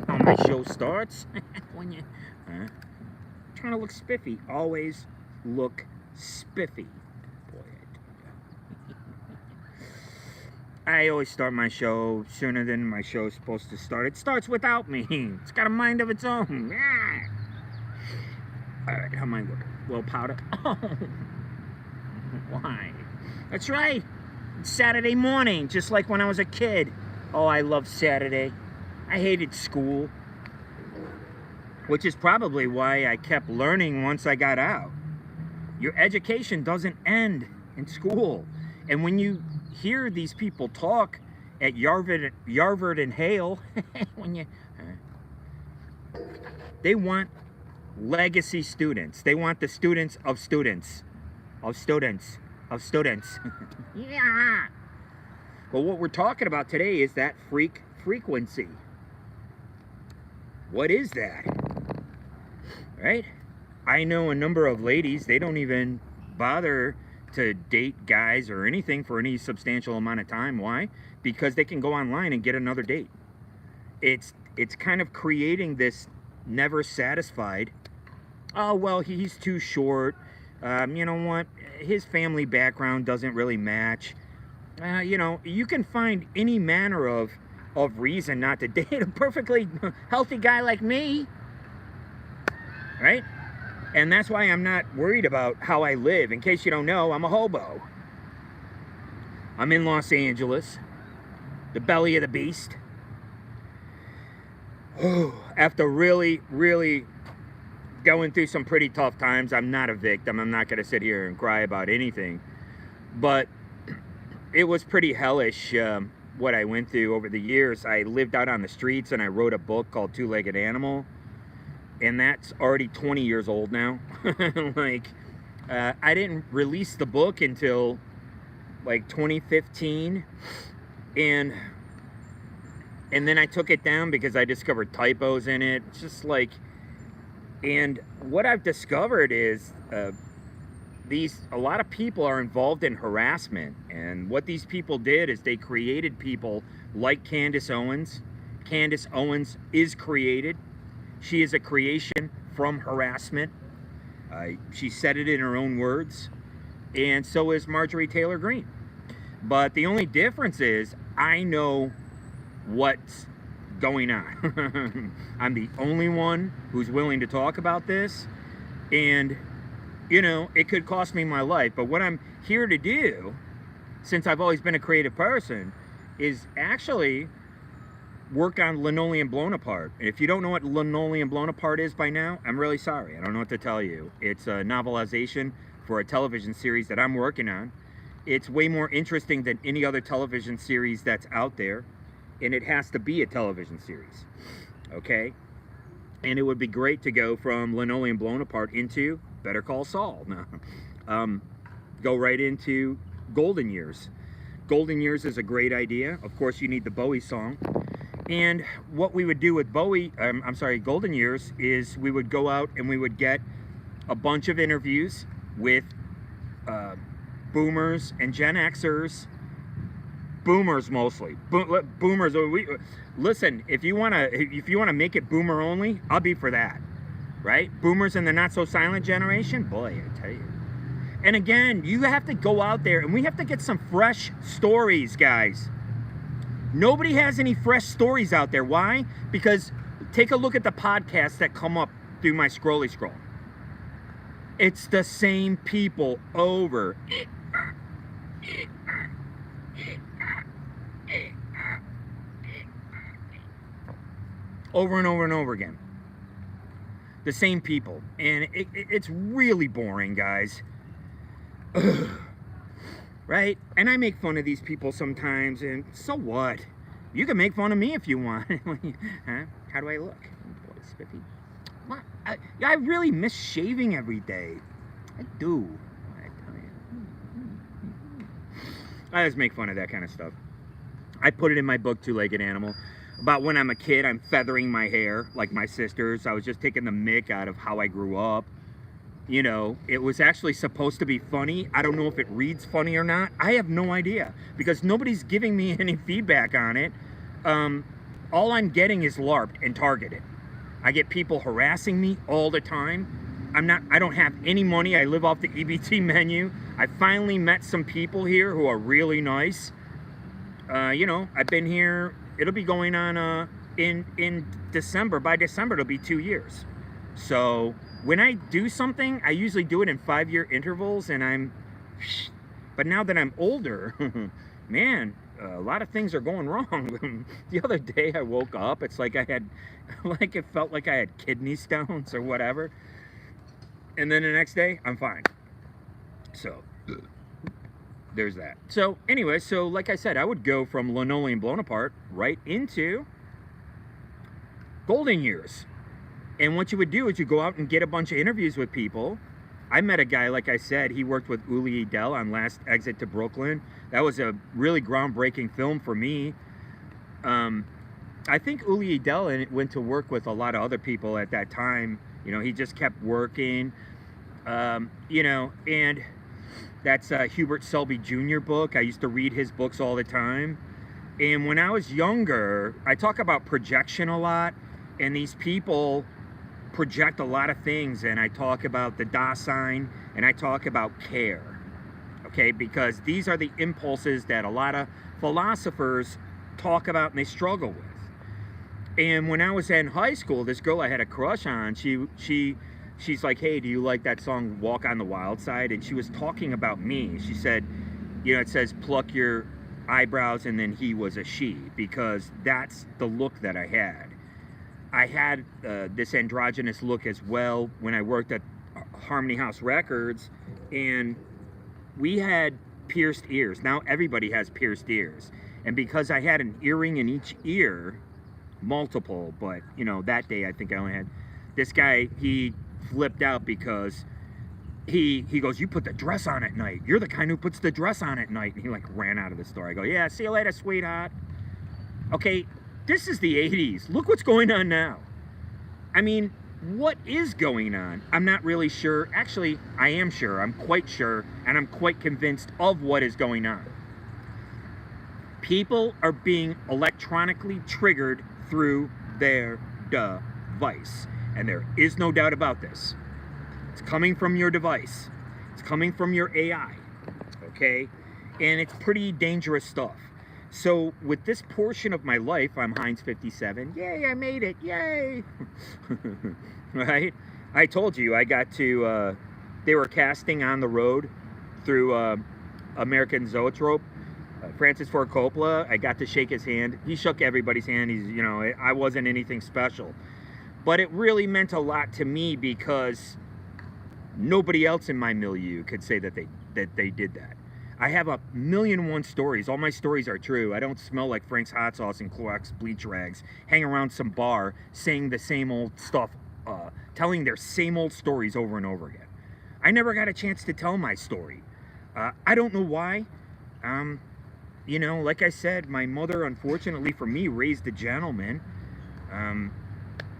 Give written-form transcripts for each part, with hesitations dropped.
how my show starts. When you trying to look spiffy, always look spiffy. Boy, I always start my show sooner than my show is supposed to start. It starts without me. It's got a mind of its own. All right, how am I looking? Well, powder. Oh, why? That's right. It's Saturday morning, just like when I was a kid. Oh, I love Saturday. I hated school, which is probably why I kept learning once I got out. Your education doesn't end in school. And when you hear these people talk at Yarvard and Hale, when you, they want legacy students. They want the students of students, of students, of students. Yeah. But what we're talking about today is that frequency. What is that? Right? I know a number of ladies, they don't even bother to date guys or anything for any substantial amount of time. Why? Because they can go online and get another date. It's kind of creating this never satisfied. Oh, well, he's too short. You know what? His family background doesn't really match. You know, you can find any manner of reason not to date a perfectly healthy guy like me. Right? And that's why I'm not worried about how I live. In case you don't know, I'm a hobo. I'm in Los Angeles, the belly of the beast. After really, really going through some pretty tough times, I'm not a victim. I'm not going to sit here and cry about anything. But it was pretty hellish what I went through over the years. I lived out on the streets and I wrote a book called Two-Legged Animal. And that's already 20 years old now. Like, I didn't release the book until like 2015. And then I took it down because I discovered typos in it. It's just like, and what I've discovered is a lot of people are involved in harassment. And what these people did is they created people like Candace Owens. Candace Owens is created. She is a creation from harassment. She said it in her own words. And so is Marjorie Taylor Greene. But the only difference is I know what's going on. I'm the only one who's willing to talk about this. And, you know, it could cost me my life. But what I'm here to do, since I've always been a creative person, is actually work on Linoleum Blown Apart. If you don't know what Linoleum Blown Apart is by now, I'm really sorry. I don't know what to tell you. It's a novelization for a television series that I'm working on. It's way more interesting than any other television series that's out there, and it has to be a television series, okay? And it would be great to go from Linoleum Blown Apart into Better Call Saul. Go right into Golden Years. Golden Years is a great idea. Of course, you need the Bowie song. And what we would do with Golden Years, is we would go out and we would get a bunch of interviews with boomers and Gen Xers. Boomers mostly. Boomers. Listen, if you wanna make it boomer only, I'll be for that. Right? Boomers and the not so silent generation. Boy, I tell you. And again, you have to go out there and we have to get some fresh stories, guys. Nobody has any fresh stories out there. Why? Because take a look at the podcasts that come up through my scrolly scroll. It's the same people over. Over and over and over again. The same people. And it's really boring, guys. Right? And I make fun of these people sometimes, and so what? You can make fun of me if you want. Huh? How do I look? Boy, spiffy. What? I really miss shaving every day. I do. I tell you. I just make fun of that kind of stuff. I put it in my book, Two-Legged Animal. About when I'm a kid, I'm feathering my hair like my sisters. I was just taking the mick out of how I grew up. You know, it was actually supposed to be funny. I don't know if it reads funny or not. I have no idea because nobody's giving me any feedback on it. all I'm getting is LARPed and targeted. I get people harassing me all the time. I don't have any money. I live off the EBT menu. I finally met some people here who are really nice. You know, I've been here, it'll be going on in December. By December, it'll be 2 years. So when I do something, I usually do it in 5-year intervals, and but now that I'm older, man, a lot of things are going wrong. The other day I woke up, it's like it felt like I had kidney stones or whatever. And then the next day, I'm fine. So, there's that. So, anyway, so like I said, I would go from Linoleum Blown Apart right into Golden Years. And what you would do is you go out and get a bunch of interviews with people. I met a guy, like I said, he worked with Uli Edel on Last Exit to Brooklyn. That was a really groundbreaking film for me. I think Uli Edel went to work with a lot of other people at that time. You know, he just kept working, you know, and that's Hubert Selby Jr. book. I used to read his books all the time. And when I was younger, I talk about projection a lot, and these people project a lot of things, and I talk about the Dasein, and I talk about care, okay? Because these are the impulses that a lot of philosophers talk about and they struggle with. And when I was in high school, this girl I had a crush on, she's like, hey, do you like that song Walk on the Wild Side? And she was talking about me. She said, you know, it says pluck your eyebrows and then he was a she, because that's the look that I had. I had this androgynous look as well when I worked at Harmony House Records, and we had pierced ears. Now everybody has pierced ears. And because I had an earring in each ear, multiple, but you know, that day I think I only had, this guy, he flipped out because he goes, you put the dress on at night, you're the kind who puts the dress on at night. And he like ran out of the store. I go, yeah, see you later, sweetheart. Okay, this is the 80s. Look what's going on now. I mean, what is going on? I'm not really sure. Actually, I am sure. I'm quite sure, and I'm quite convinced of what is going on. People are being electronically triggered through their device. And there is no doubt about this. It's coming from your device. It's coming from your AI. Okay? And it's pretty dangerous stuff. So with this portion of my life, I'm Heinz 57. Yay, I made it. Yay. Right? I told you I got to, they were casting On the Road through American Zoetrope. Francis Ford Coppola, I got to shake his hand. He shook everybody's hand. He's, you know, I wasn't anything special. But it really meant a lot to me because nobody else in my milieu could say that they did that. I have 1,000,001 stories. All my stories are true. I don't smell like Frank's hot sauce and Clorox bleach rags, hang around some bar saying the same old stuff, telling their same old stories over and over again. I never got a chance to tell my story. I don't know why. You know, like I said, my mother, unfortunately for me, raised a gentleman.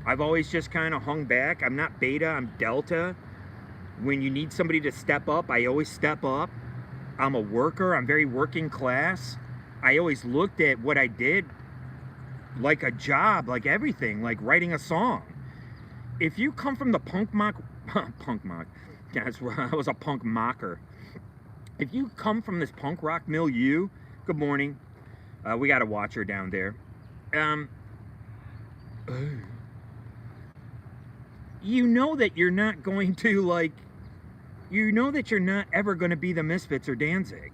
I've always just kind of hung back. I'm not beta, I'm delta. When you need somebody to step up, I always step up. I'm a worker, I'm very working class. I always looked at what I did like a job, like everything, like writing a song. If you come from the punk mock, yeah, I was a punk mocker. If you come from this punk rock milieu, good morning. We got a watcher down there. You know that you're not going to, like, you know that you're not ever going to be the Misfits or Danzig.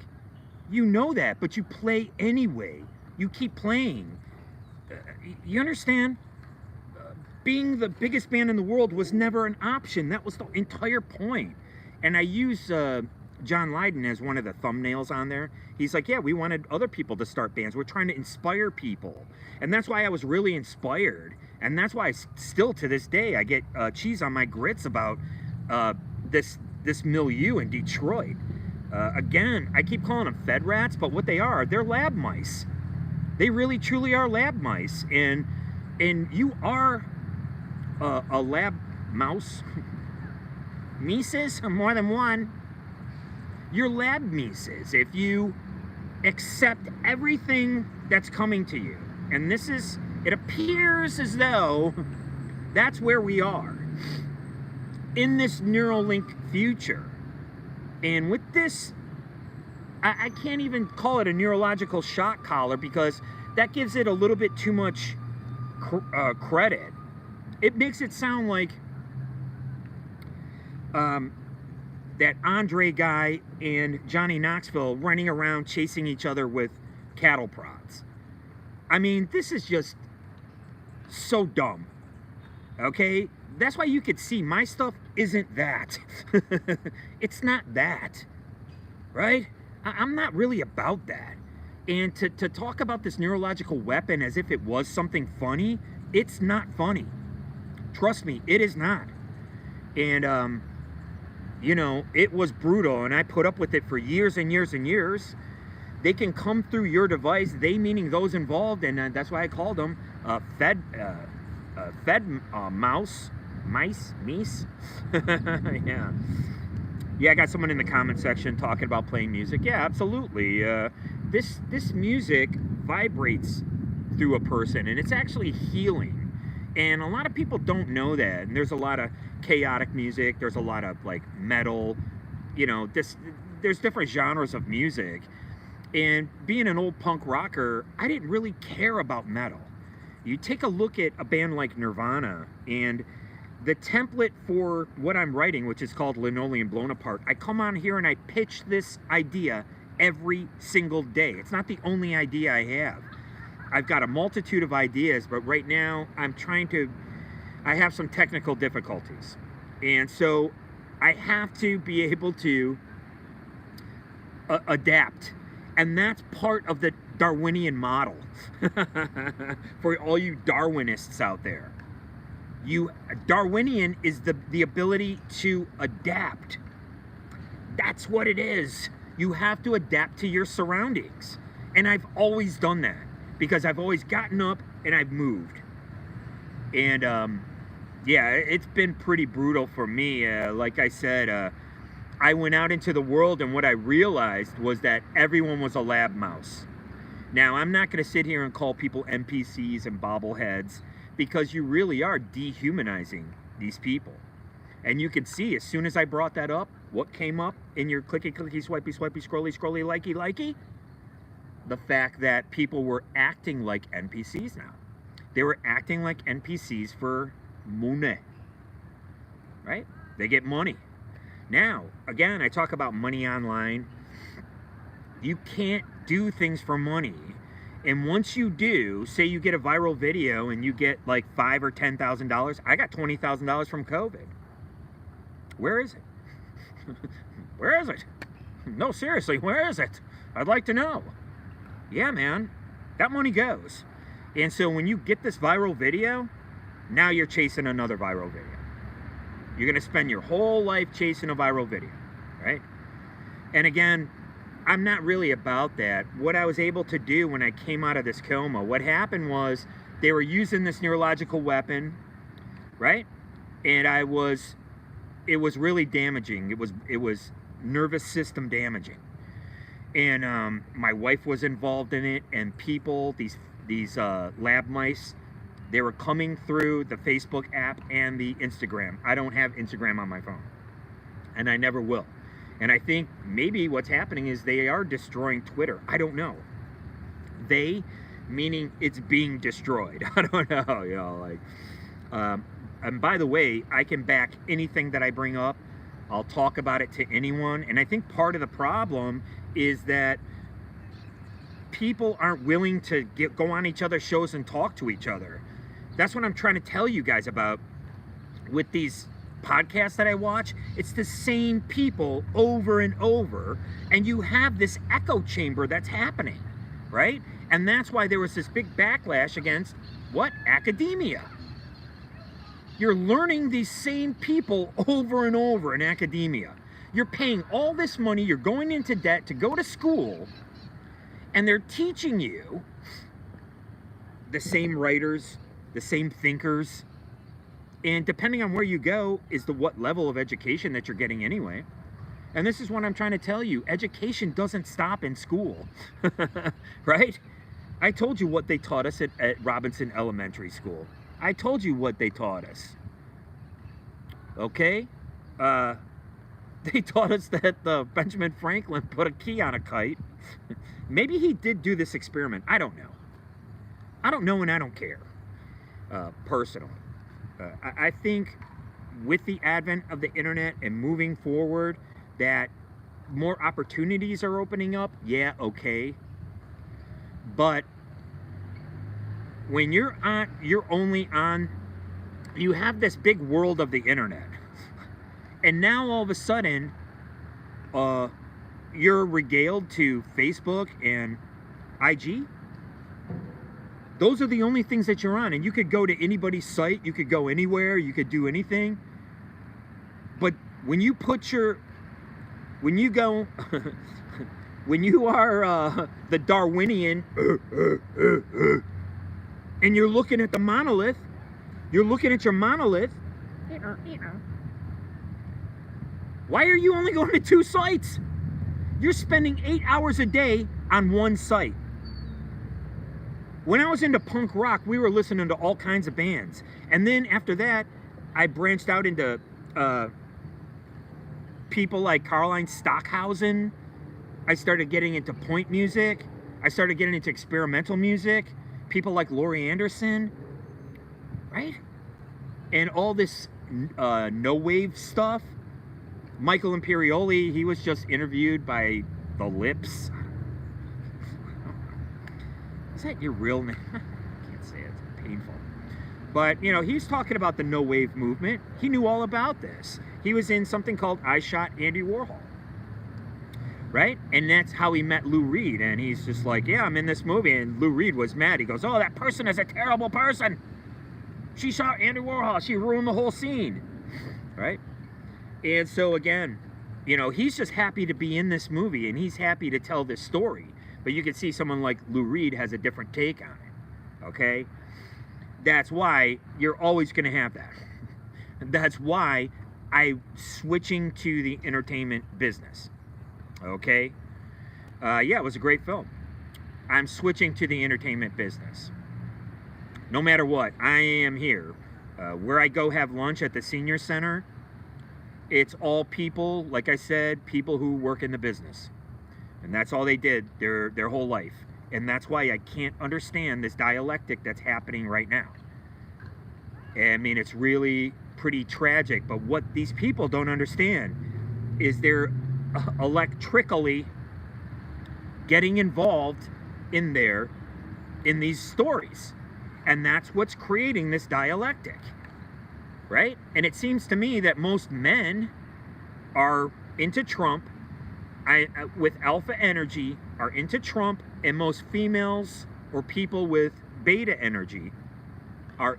You know that, but you play anyway. You keep playing. You understand? Being the biggest band in the world was never an option. That was the entire point. And I use John Lydon as one of the thumbnails on there. He's like, yeah, we wanted other people to start bands. We're trying to inspire people. And that's why I was really inspired. And that's why still to this day, I get cheese on my grits about this milieu in Detroit. Again, I keep calling them Fed rats, but what they are, they're lab mice. They really truly are lab mice. And you are a lab mouse. Mises, more than one. You're lab mises if you accept everything that's coming to you. And this is It appears as though that's where we are in this Neuralink future. And with this, I can't even call it a neurological shock collar because that gives it a little bit too much credit. It makes it sound like that Andre guy and Johnny Knoxville running around chasing each other with cattle prods. I mean, this is just so dumb. Okay? That's why you could see my stuff isn't that. It's not that. Right? I'm not really about that. And to talk about this neurological weapon as if it was something funny, it's not funny. Trust me, it is not. And, you know, it was brutal, and I put up with it for years and years and years. They can come through your device, they meaning those involved, and that's why I called them fed mice. Yeah. Yeah, I got someone in the comment section talking about playing music. Yeah, absolutely. This music vibrates through a person, and it's actually healing. And a lot of people don't know that. And there's a lot of chaotic music. There's a lot of like metal. You know, there's different genres of music. And being an old punk rocker, I didn't really care about metal. You take a look at a band like Nirvana, and the template for what I'm writing, which is called Linoleum Blown Apart, I come on here and I pitch this idea every single day. It's not the only idea I have. I've got a multitude of ideas, but right now I have some technical difficulties. And so I have to be able to adapt. And that's part of the Darwinian model for all you Darwinists out there. Darwinian is the ability to adapt. That's what it is. You have to adapt to your surroundings. And I've always done that because I've always gotten up and I've moved. And yeah, it's been pretty brutal for me. Like I said, I went out into the world, and what I realized was that everyone was a lab mouse. Now, I'm not going to sit here and call people NPCs and bobbleheads, because you really are dehumanizing these people. And you can see, as soon as I brought that up, what came up in your clicky, clicky, swipey, swipey, scrolly, scrolly, likey, likey? The fact that people were acting like NPCs now. They were acting like NPCs for money. Right? They get money. Now, again, I talk about money online. You can't do things for money. And once you do, say you get a viral video and you get like $5,000 or $10,000. I got $20,000 from COVID. Where is it? Where is it? No, seriously, where is it? I'd like to know. Yeah, man, that money goes. And so when you get this viral video, now you're chasing another viral video. You're going to spend your whole life chasing a viral video, right? And again, I'm not really about that. What I was able to do when I came out of this coma, what happened was they were using this neurological weapon, right? And it was really damaging. It was nervous system damaging. And my wife was involved in it, and people, these lab mice, they were coming through the Facebook app and the Instagram. I don't have Instagram on my phone, and I never will. And I think maybe what's happening is they are destroying Twitter. I don't know. They, meaning it's being destroyed. I don't know, you know, like, and by the way, I can back anything that I bring up. I'll talk about it to anyone. And I think part of the problem is that people aren't willing to go on each other's shows and talk to each other. That's what I'm trying to tell you guys about with these podcasts that I watch. It's the same people over and over, and you have this echo chamber that's happening, right? And that's why there was this big backlash against what? Academia. You're learning these same people over and over in academia. You're paying all this money, you're going into debt to go to school, and they're teaching you the same writers, the same thinkers, and depending on where you go is what level of education that you're getting anyway. And this is what I'm trying to tell you. Education doesn't stop in school, right? I told you what they taught us at Robinson Elementary School. I told you what they taught us. Okay? They taught us that Benjamin Franklin put a key on a kite. Maybe he did do this experiment. I don't know. I don't know and I don't care, personally. I think with the advent of the internet and moving forward, that more opportunities are opening up. Yeah, okay. But when you're only on, you have this big world of the internet. And now all of a sudden, you're regaled to Facebook and IG. Those are the only things that you're on. And you could go to anybody's site, you could go anywhere, you could do anything. But when you put when you go, when you are the Darwinian, and you're looking at the monolith, you're looking at your monolith, why are you only going to 2 sites? You're spending 8 hours a day on one site. When I was into punk rock, we were listening to all kinds of bands. And then after that, I branched out into people like Caroline Stockhausen. I started getting into point music. I started getting into experimental music. People like Laurie Anderson, right? And all this no-wave stuff. Michael Imperioli, he was just interviewed by The Lips. Is that your real name? I can't say it. It's painful. But, you know, he's talking about the no-wave movement. He knew all about this. He was in something called I Shot Andy Warhol. Right? And that's how he met Lou Reed. And he's just like, yeah, I'm in this movie. And Lou Reed was mad. He goes, oh, that person is a terrible person. She shot Andy Warhol. She ruined the whole scene. Right? And so, again, you know, he's just happy to be in this movie. And he's happy to tell this story. But you can see someone like Lou Reed has a different take on it. Okay? That's why you're always going to have that. That's why I'm switching to the entertainment business. Okay? Yeah, it was a great film. I'm switching to the entertainment business. No matter what, I am here. Where I go have lunch at the senior center, it's all people, like I said, people who work in the business. And that's all they did their whole life. And that's why I can't understand this dialectic that's happening right now. I mean, it's really pretty tragic. But what these people don't understand is they're electrically getting involved in these stories. And that's what's creating this dialectic. Right? And it seems to me that most men are into Trump, with alpha energy, are into Trump, and most females or people with beta energy are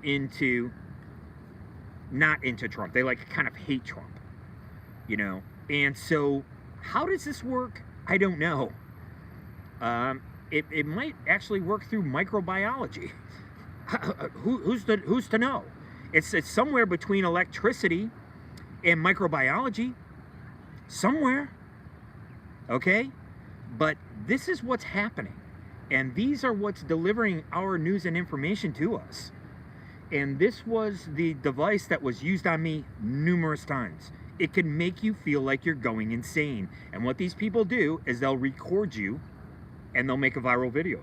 not into Trump. They like kind of hate Trump, you know. And so how does this work? I don't know. It might actually work through microbiology. Who's to know? It's somewhere between electricity and microbiology. Somewhere. Okay? But this is what's happening. And these are what's delivering our news and information to us. And this was the device that was used on me numerous times. It can make you feel like you're going insane. And what these people do is they'll record you and they'll make a viral video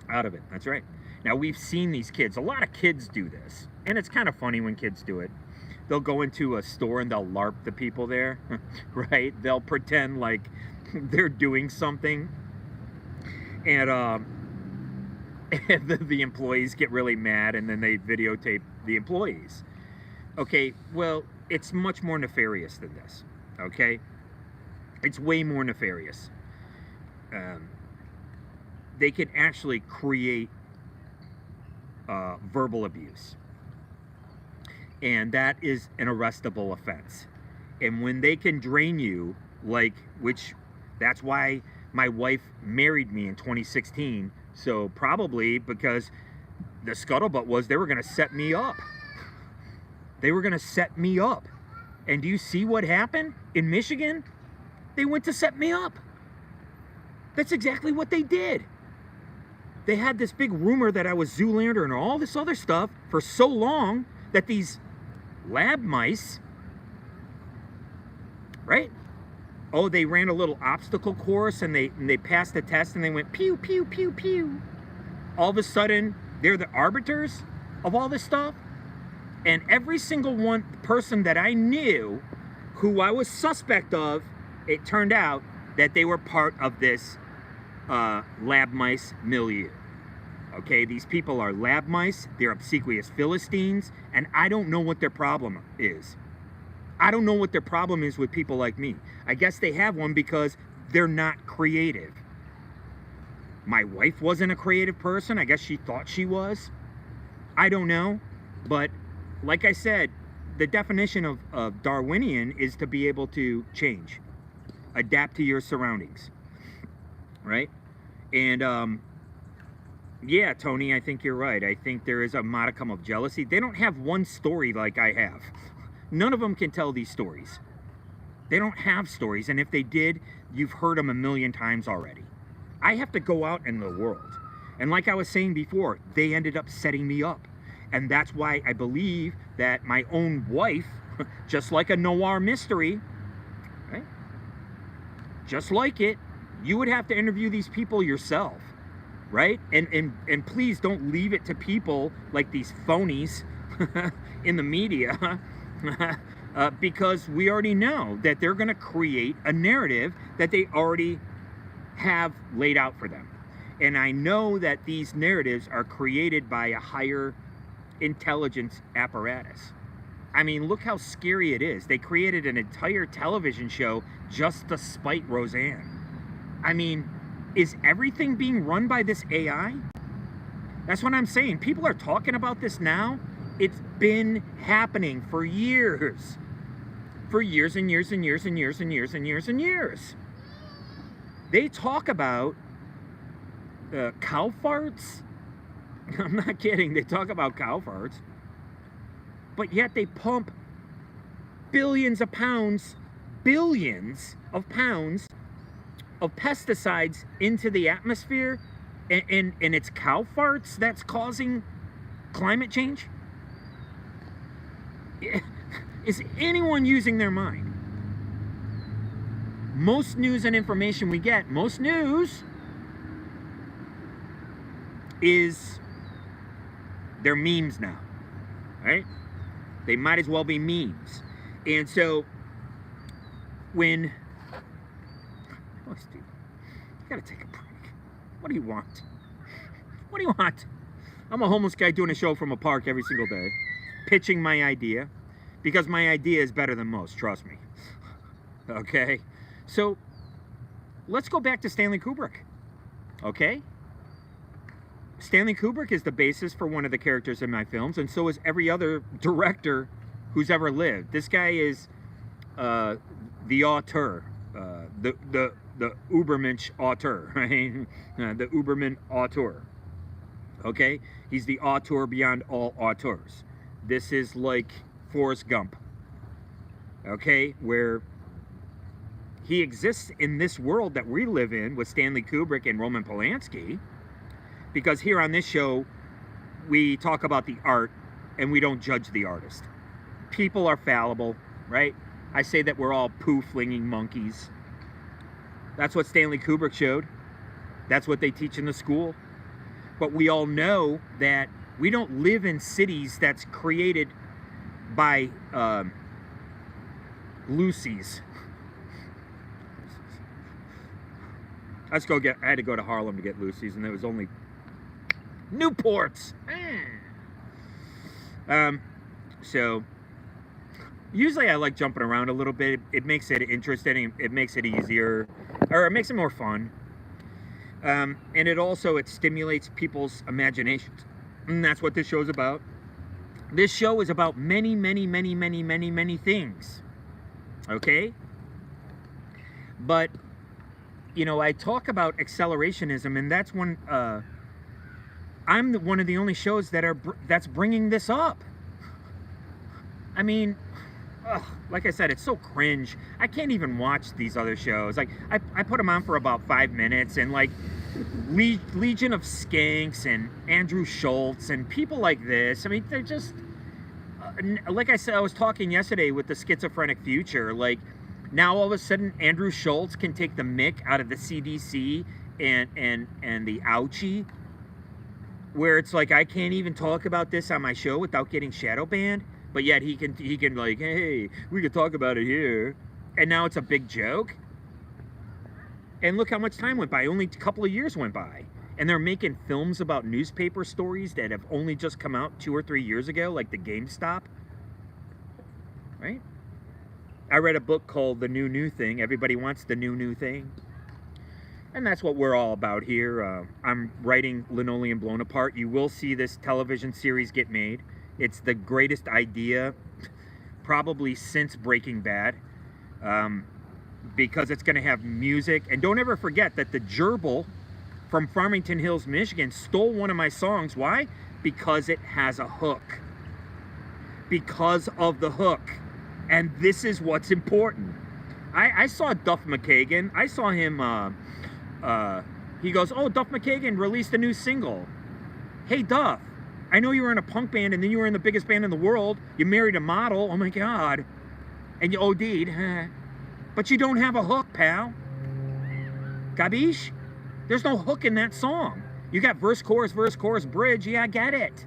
out of it. That's right. Now, we've seen these kids. A lot of kids do this. And it's kind of funny when kids do it. They'll go into a store and they'll LARP the people there, right? They'll pretend like they're doing something. And the employees get really mad, and then they videotape the employees. Okay, well, it's much more nefarious than this, okay? It's way more nefarious. They can actually create verbal abuse. And that is an arrestable offense. And when they can drain you, that's why my wife married me in 2016. So probably because the scuttlebutt was they were going to set me up. They were going to set me up. And do you see what happened in Michigan? They went to set me up. That's exactly what they did. they had this big rumor that I was Zoolander and all this other stuff for so long that these lab mice, right? Oh, they ran a little obstacle course and they passed the test and they went pew, pew, pew, pew. All of a sudden, they're the arbiters of all this stuff. And every single person that I knew who I was suspect of, it turned out that they were part of this lab mice milieu. Okay, these people are lab mice, they're obsequious Philistines, and I don't know what their problem is. I don't know what their problem is with people like me. I guess they have one because they're not creative. My wife wasn't a creative person. I guess she thought she was. I don't know. But like I said, the definition of Darwinian is to be able to change, adapt to your surroundings, right? And yeah, Tony, I think you're right. I think there is a modicum of jealousy. They don't have one story like I have. None of them can tell these stories. They don't have stories, and if they did, you've heard them a million times already. I have to go out in the world. And like I was saying before, they ended up setting me up. And that's why I believe that my own wife, just like a noir mystery, right? Just like it, you would have to interview these people yourself, right? And please don't leave it to people like these phonies in the media, because we already know that they're going to create a narrative that they already have laid out for them. And I know that these narratives are created by a higher intelligence apparatus. I mean, look how scary it is. They created an entire television show just to spite Roseanne. I mean, is everything being run by this AI? That's what I'm saying. People are talking about this now. It's been happening for years. For years and years and years and years and years and years and years. They talk about cow farts. I'm not kidding. They talk about cow farts. But yet they pump billions of pounds of pesticides into the atmosphere, and it's cow farts that's causing climate change? Is anyone using their mind? Most news and information we get, most news is they're memes now, right? They might as well be memes. And so when, oh Steve, you gotta take a break. What do you want? What do you want? I'm a homeless guy doing a show from a park every single day, pitching my idea, because my idea is better than most, trust me. Okay? So let's go back to Stanley Kubrick. Okay? Stanley Kubrick is the basis for one of the characters in my films, and so is every other director who's ever lived. This guy is the auteur, the Ubermensch auteur, right? The Uberman auteur. Okay? He's the auteur beyond all auteurs. This is like Forrest Gump. Okay? Where he exists in this world that we live in with Stanley Kubrick and Roman Polanski, because here on this show, we talk about the art and we don't judge the artist. People are fallible, right? I say that we're all poo-flinging monkeys. That's what Stanley Kubrick showed. That's what they teach in the school. But we all know that we don't live in cities that's created by Lucy's. I had to go to Harlem to get Lucy's, and there was only Newports. So usually I like jumping around a little bit. It makes it interesting. It makes it easier, or it makes it more fun. And it stimulates people's imaginations. And that's what this show is about. This show is about many, many, many, many, many, many things. Okay? But, you know, I talk about accelerationism, and that's when I'm one of the only shows that's bringing this up. I mean, like I said, it's so cringe. I can't even watch these other shows. Like, I put them on for about 5 minutes, and like, Legion of Skanks and Andrew Schultz and people like this. I mean, they're just like I said. I was talking yesterday with the Schizophrenic Future. Like now, all of a sudden, Andrew Schultz can take the mick out of the CDC and the ouchie, where it's like I can't even talk about this on my show without getting shadow banned. But yet he can like, hey, we can talk about it here, and now it's a big joke. And look how much time went by. Only a couple of years went by. And they're making films about newspaper stories that have only just come out 2 or 3 years ago, like the GameStop. Right? I read a book called The New Thing. Everybody wants the new thing. And that's what we're all about here. I'm writing Linoleum Blown Apart. You will see this television series get made. It's the greatest idea probably since Breaking Bad. Because it's going to have music. And don't ever forget that the gerbil from Farmington Hills, Michigan stole one of my songs. Why? Because it has a hook. Because of the hook. And this is what's important. I saw Duff McKagan. I saw him, he goes, oh, Duff McKagan released a new single. Hey, Duff, I know you were in a punk band and then you were in the biggest band in the world. You married a model. Oh, my God. And you OD'd. But you don't have a hook, pal. Gabish? There's no hook in that song. You got verse, chorus, bridge. Yeah, I get it.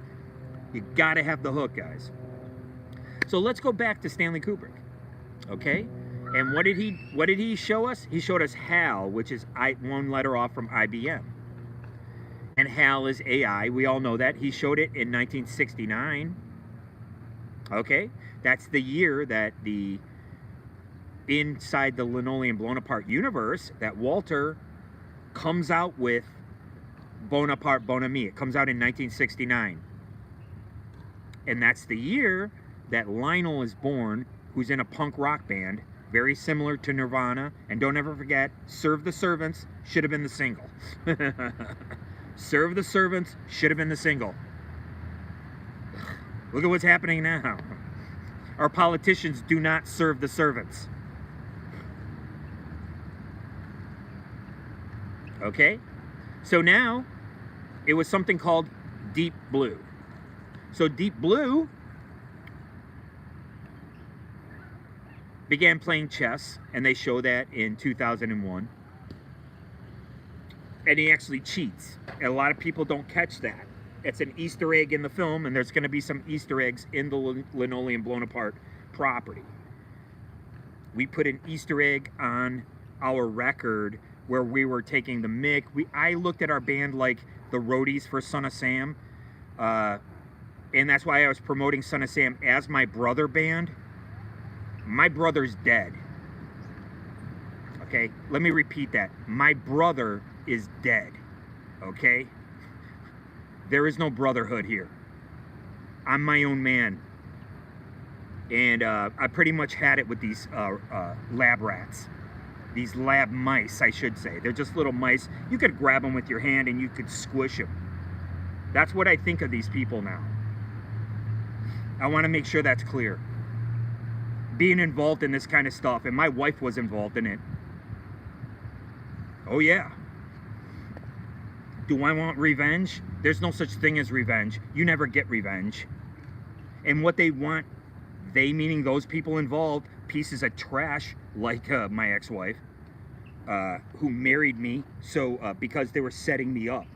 You gotta have the hook, guys. So let's go back to Stanley Kubrick. Okay? And what did he show us? He showed us HAL, which is one letter off from IBM. And HAL is AI. We all know that. He showed it in 1969. Okay? That's the year that inside the Linoleum Blown Apart universe, that Walter comes out with Bonaparte Bon Ami. It comes out in 1969. And that's the year that Lionel is born, who's in a punk rock band, very similar to Nirvana. And don't ever forget, Serve the Servants should have been the single. Serve the Servants should have been the single. Look at what's happening now. Our politicians do not serve the servants. Okay? So now, it was something called Deep Blue. So Deep Blue began playing chess, and they show that in 2001. And he actually cheats. And a lot of people don't catch that. It's an Easter egg in the film, and there's going to be some Easter eggs in the Linoleum Blown Apart property. We put an Easter egg on our record where we were taking the mic. I looked at our band like the roadies for Son of Sam. And that's why I was promoting Son of Sam as my brother band. My brother's dead. Okay? Let me repeat that. My brother is dead. Okay? There is no brotherhood here. I'm my own man. And I pretty much had it with these lab rats. These lab mice, I should say. They're just little mice. You could grab them with your hand and you could squish them. That's what I think of these people now. I want to make sure that's clear. Being involved in this kind of stuff, and my wife was involved in it. Oh yeah. Do I want revenge? There's no such thing as revenge. You never get revenge. And what they want, they meaning those people involved, pieces of trash like my ex-wife, who married me because they were setting me up.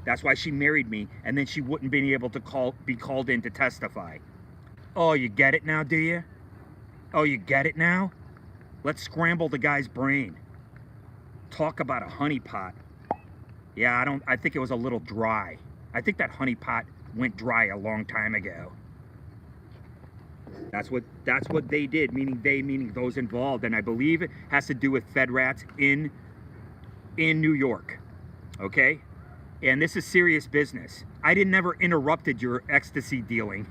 That's why she married me, and then she wouldn't be able to be called in to testify. Oh, you get it now, do you? Oh, you get it now? Let's scramble the guy's brain. Talk about a honeypot. Yeah, I think it was a little dry. I think that honeypot went dry a long time ago. That's what they did, meaning those involved, and I believe it has to do with Fed rats in New York. Okay? And this is serious business. I never interrupted your ecstasy dealing.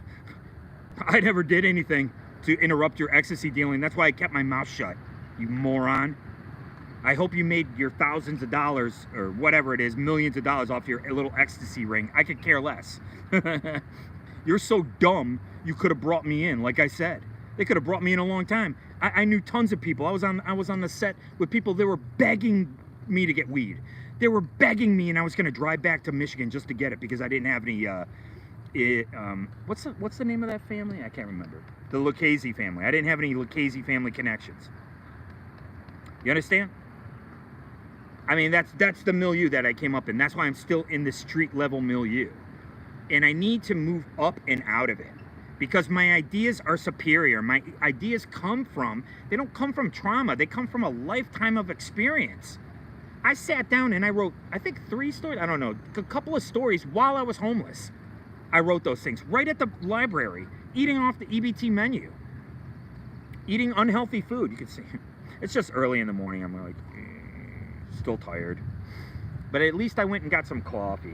I never did anything to interrupt your ecstasy dealing. That's why I kept my mouth shut, you moron. I hope you made your thousands of dollars, or whatever it is, millions of dollars off your little ecstasy ring. I could care less. You're so dumb, you could have brought me in, like I said. They could have brought me in a long time. I knew tons of people. I was on the set with people that were begging me to get weed. They were begging me, and I was going to drive back to Michigan just to get it because I didn't have any. What's the name of that family? I can't remember. The Lucchese family. I didn't have any Lucchese family connections. You understand? I mean, that's the milieu that I came up in. That's why I'm still in the street level milieu. And I need to move up and out of it because my ideas are superior. My ideas they don't come from trauma. They come from a lifetime of experience. I sat down and I wrote, I think 3 stories, I don't know, a couple of stories while I was homeless. I wrote those things right at the library, eating off the EBT menu, eating unhealthy food. You can see, it's just early in the morning. I'm like, still tired. But at least I went and got some coffee.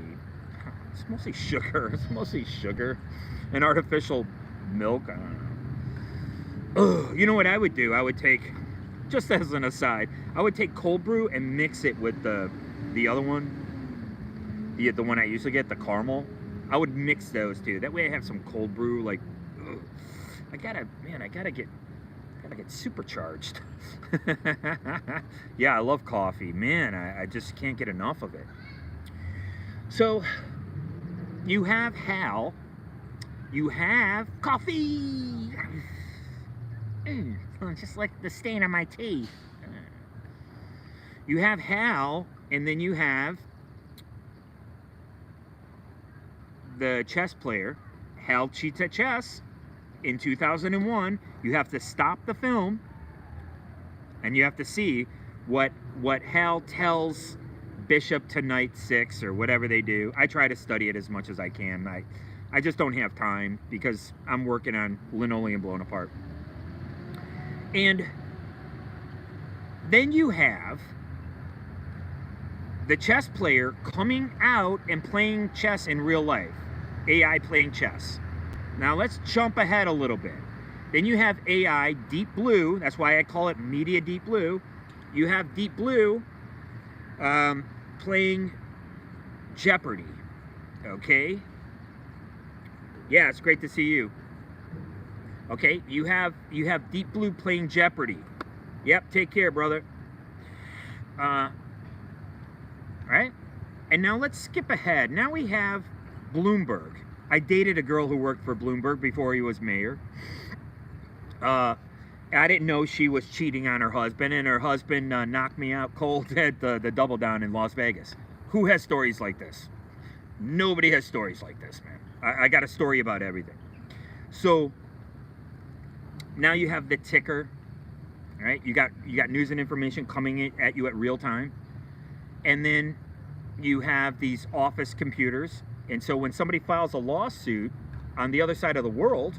It's mostly sugar. It's mostly sugar and artificial milk. I don't know. Ugh. You know what I would do? I would take, just as an aside, I would take cold brew and mix it with the other one, the one I usually get, the caramel. I would mix those two. That way I have some cold brew. Like, ugh. I gotta get supercharged. Yeah, I love coffee. Man, I just can't get enough of it. So, you have Hal. You have coffee. Just like the stain on my teeth. You have Hal, and then you have the chess player. Hal cheats at chess. In 2001, you have to stop the film, and you have to see what Hal tells Bishop to knight 6 or whatever they do. I try to study it as much as I can. I just don't have time because I'm working on Linoleum Blown Apart. And then you have the chess player coming out and playing chess in real life. AI playing chess. Now let's jump ahead a little bit. Then you have AI, Deep Blue. That's why I call it Media Deep Blue. You have Deep Blue playing Jeopardy. Okay? Yeah, it's great to see you. Okay, you have Deep Blue playing Jeopardy. Yep, take care, brother. Right? And now let's skip ahead. Now we have Bloomberg. I dated a girl who worked for Bloomberg before he was mayor. I didn't know she was cheating on her husband, and her husband knocked me out cold at the Double Down in Las Vegas. Who has stories like this? Nobody has stories like this, man. I got a story about everything. So now you have the ticker, right? You got news and information coming at you at real time, and then you have these office computers. And so when somebody files a lawsuit on the other side of the world,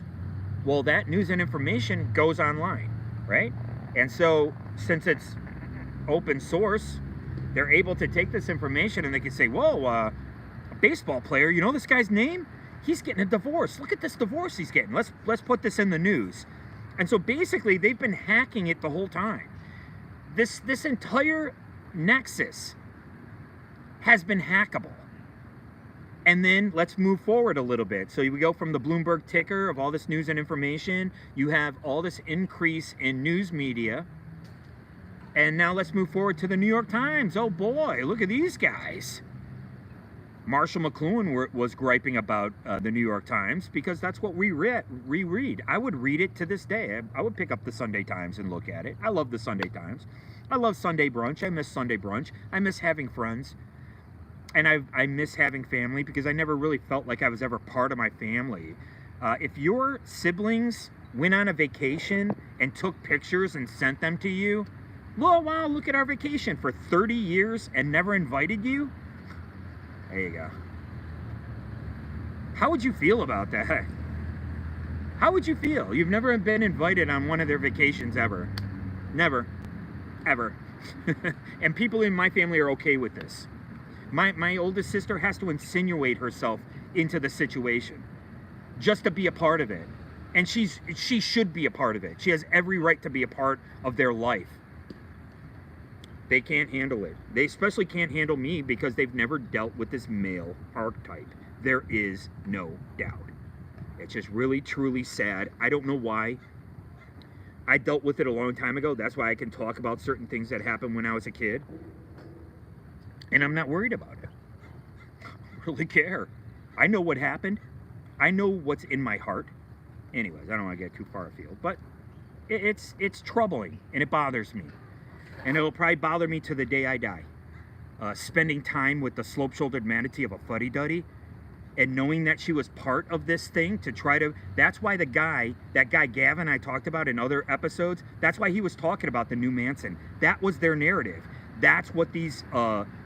well, that news and information goes online, right? And so since it's open source, they're able to take this information and they can say, whoa, a baseball player, you know this guy's name? He's getting a divorce. Look at this divorce he's getting. Let's put this in the news. And so basically they've been hacking it the whole time. This entire nexus has been hackable. And then let's move forward a little bit. So we go from the Bloomberg ticker of all this news and information. You have all this increase in news media. And now let's move forward to the New York Times. Oh boy, look at these guys. Marshall McLuhan was griping about the New York Times because that's what we reread. I would read it to this day. I would pick up the Sunday Times and look at it. I love the Sunday Times. I love Sunday brunch. I miss Sunday brunch. I miss having friends. And I miss having family because I never really felt like I was ever part of my family. If your siblings went on a vacation and took pictures and sent them to you, oh, wow, look at our vacation for 30 years and never invited you, there you go. How would you feel about that? How would you feel? You've never been invited on one of their vacations ever. Never. Ever. And people in my family are okay with this. My oldest sister has to insinuate herself into the situation just to be a part of it. And she should be a part of it. She has every right to be a part of their life. They can't handle it. They especially can't handle me because they've never dealt with this male archetype. There is no doubt. It's just really, truly sad. I don't know why. I dealt with it a long time ago. That's why I can talk about certain things that happened when I was a kid. And I'm not worried about it. I don't really care. I know what happened. I know what's in my heart. Anyways, I don't want to get too far afield, but it's troubling and it bothers me. And it'll probably bother me to the day I die. Spending time with the slope-shouldered manatee of a fuddy-duddy and knowing that she was part of this thing to try to... That's why that guy Gavin I talked about in other episodes, that's why he was talking about the new Manson. That was their narrative. That's what these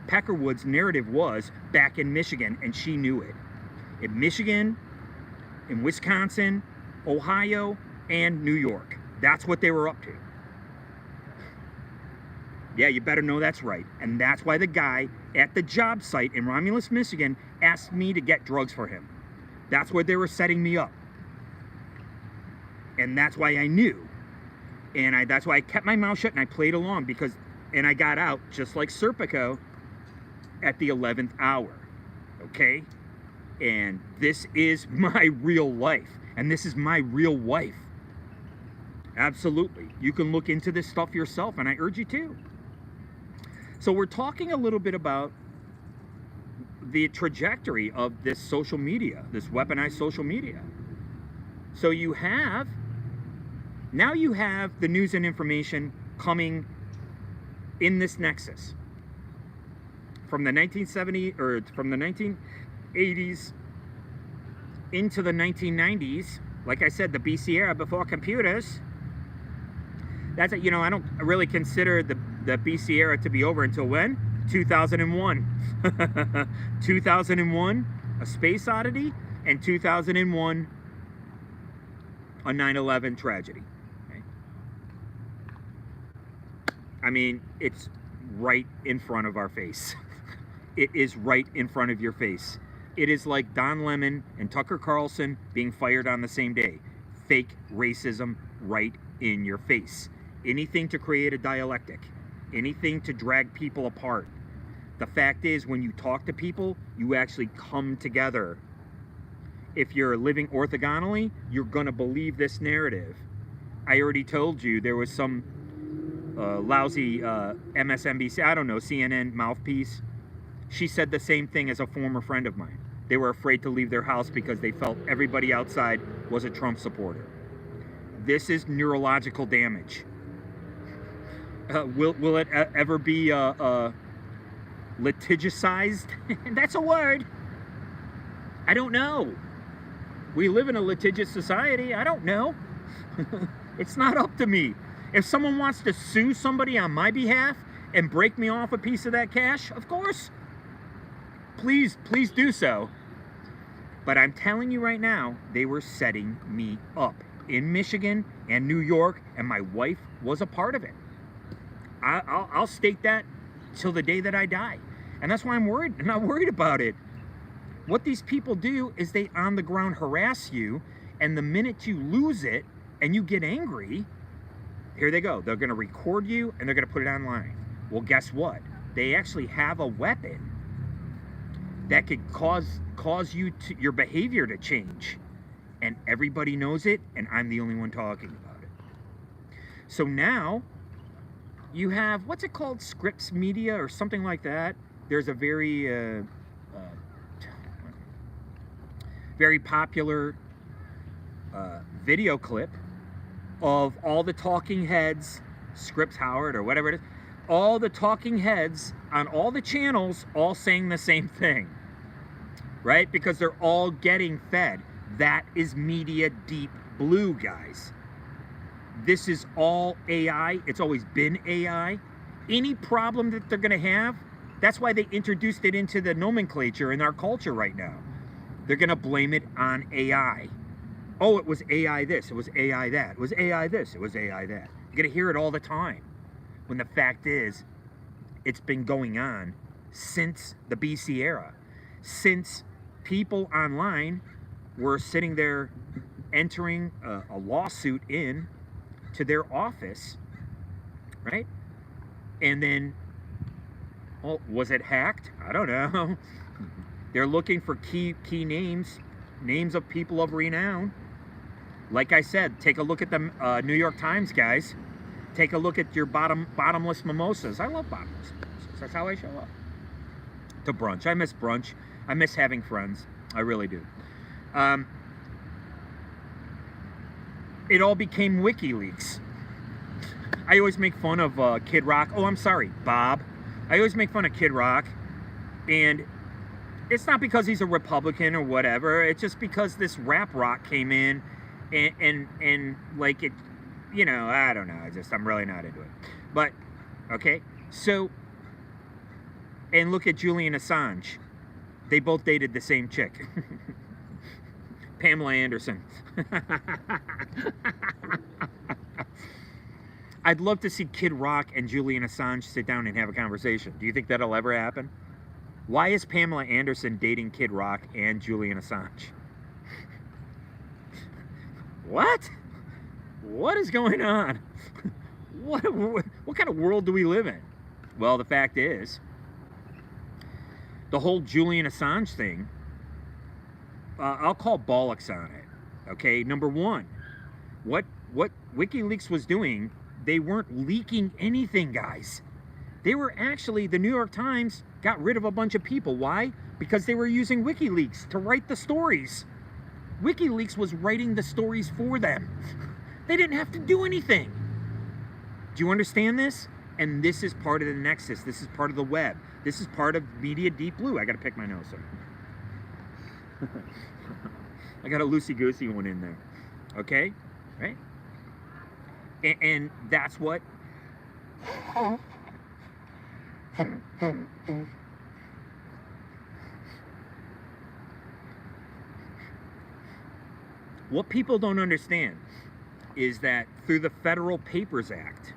Peckerwood's narrative was back in Michigan, and she knew it. In Michigan, in Wisconsin, Ohio, and New York. That's what they were up to. Yeah, you better know that's right. And that's why the guy at the job site in Romulus, Michigan, asked me to get drugs for him. That's where they were setting me up. And that's why I knew. And that's why I kept my mouth shut and I played along because, and I got out just like Serpico at the 11th hour. Okay? And this is my real life. And this is my real wife. Absolutely. You can look into this stuff yourself, and I urge you to. So we're talking a little bit about the trajectory of this social media, this weaponized social media. So now you have the news and information coming in this nexus. From the 1970s, or from the 1980s into the 1990s, like I said, the BC era before computers. That's it. You know, I don't really consider the BC era to be over until when? 2001. 2001, A Space Oddity, and 2001, a 9/11 tragedy. Okay? I mean, it's right in front of our face. It is right in front of your face. It is like Don Lemon and Tucker Carlson being fired on the same day. Fake racism right in your face. Anything to create a dialectic. Anything to drag people apart. The fact is, when you talk to people, you actually come together. If you're living orthogonally, you're going to believe this narrative. I already told you there was some lousy MSNBC, I don't know, CNN mouthpiece. She said the same thing as a former friend of mine. They were afraid to leave their house because they felt everybody outside was a Trump supporter. This is neurological damage. Will it ever be litigicized? That's a word. I don't know. We live in a litigious society. I don't know. It's not up to me. If someone wants to sue somebody on my behalf and break me off a piece of that cash, of course, please do so. But I'm telling you right now, they were setting me up in Michigan and New York, and my wife was a part of it. I'll state that till the day that I die. And that's why I'm not worried about it. What these people do is they on the ground harass you, and the minute you lose it and you get angry, here they go. They're going to record you and they're going to put it online. Well, guess what? They actually have a weapon that could cause your behavior to change. And everybody knows it, and I'm the only one talking about it. So now you have, what's it called? Scripps Media or something like that. There's a very popular video clip of all the talking heads, Scripps Howard or whatever it is, all the talking heads on all the channels all saying the same thing, right? Because they're all getting fed. That is media deep blue, guys. This is all AI. It's always been AI. Any problem that they're going to have, that's why they introduced it into the nomenclature in our culture right now. They're going to blame it on AI. Oh, it was AI this, it was AI that, it was AI this, it was AI that. You're going to hear it all the time. When the fact is, it's been going on since the BC era. Since people online were sitting there entering a lawsuit in to their office, right? And then, oh, was it hacked? I don't know. They're looking for key names of people of renown. Like I said, take a look at the New York Times, guys. Take a look at your bottomless mimosas. I love bottomless mimosas. That's how I show up. to brunch. I miss brunch. I miss having friends. I really do. It all became WikiLeaks. I always make fun of Kid Rock. Oh, I'm sorry, Bob. I always make fun of Kid Rock, and it's not because he's a Republican or whatever. It's just because this rap rock came in, and like it, you know, I don't know. I'm really not into it. But okay, so, and look at Julian Assange. They both dated the same chick, Pamela Anderson. I'd love to see Kid Rock and Julian Assange sit down and have a conversation. Do you think that'll ever happen? Why is Pamela Anderson dating Kid Rock and Julian Assange? What? What is going on? What kind of world do we live in? Well, the fact is, the whole Julian Assange thing, I'll call bollocks on it. Okay, number one, what WikiLeaks was doing, they weren't leaking anything, guys. They were actually, the New York Times got rid of a bunch of people. Why? Because they were using WikiLeaks to write the stories. WikiLeaks was writing the stories for them. They didn't have to do anything. Do you understand this? And this is part of the nexus. This is part of the web. This is part of Media Deep Blue. I got to pick my nose up. I got a loosey-goosey one in there. Okay? Right? And that's what... What people don't understand is that through the Federal Papers Act,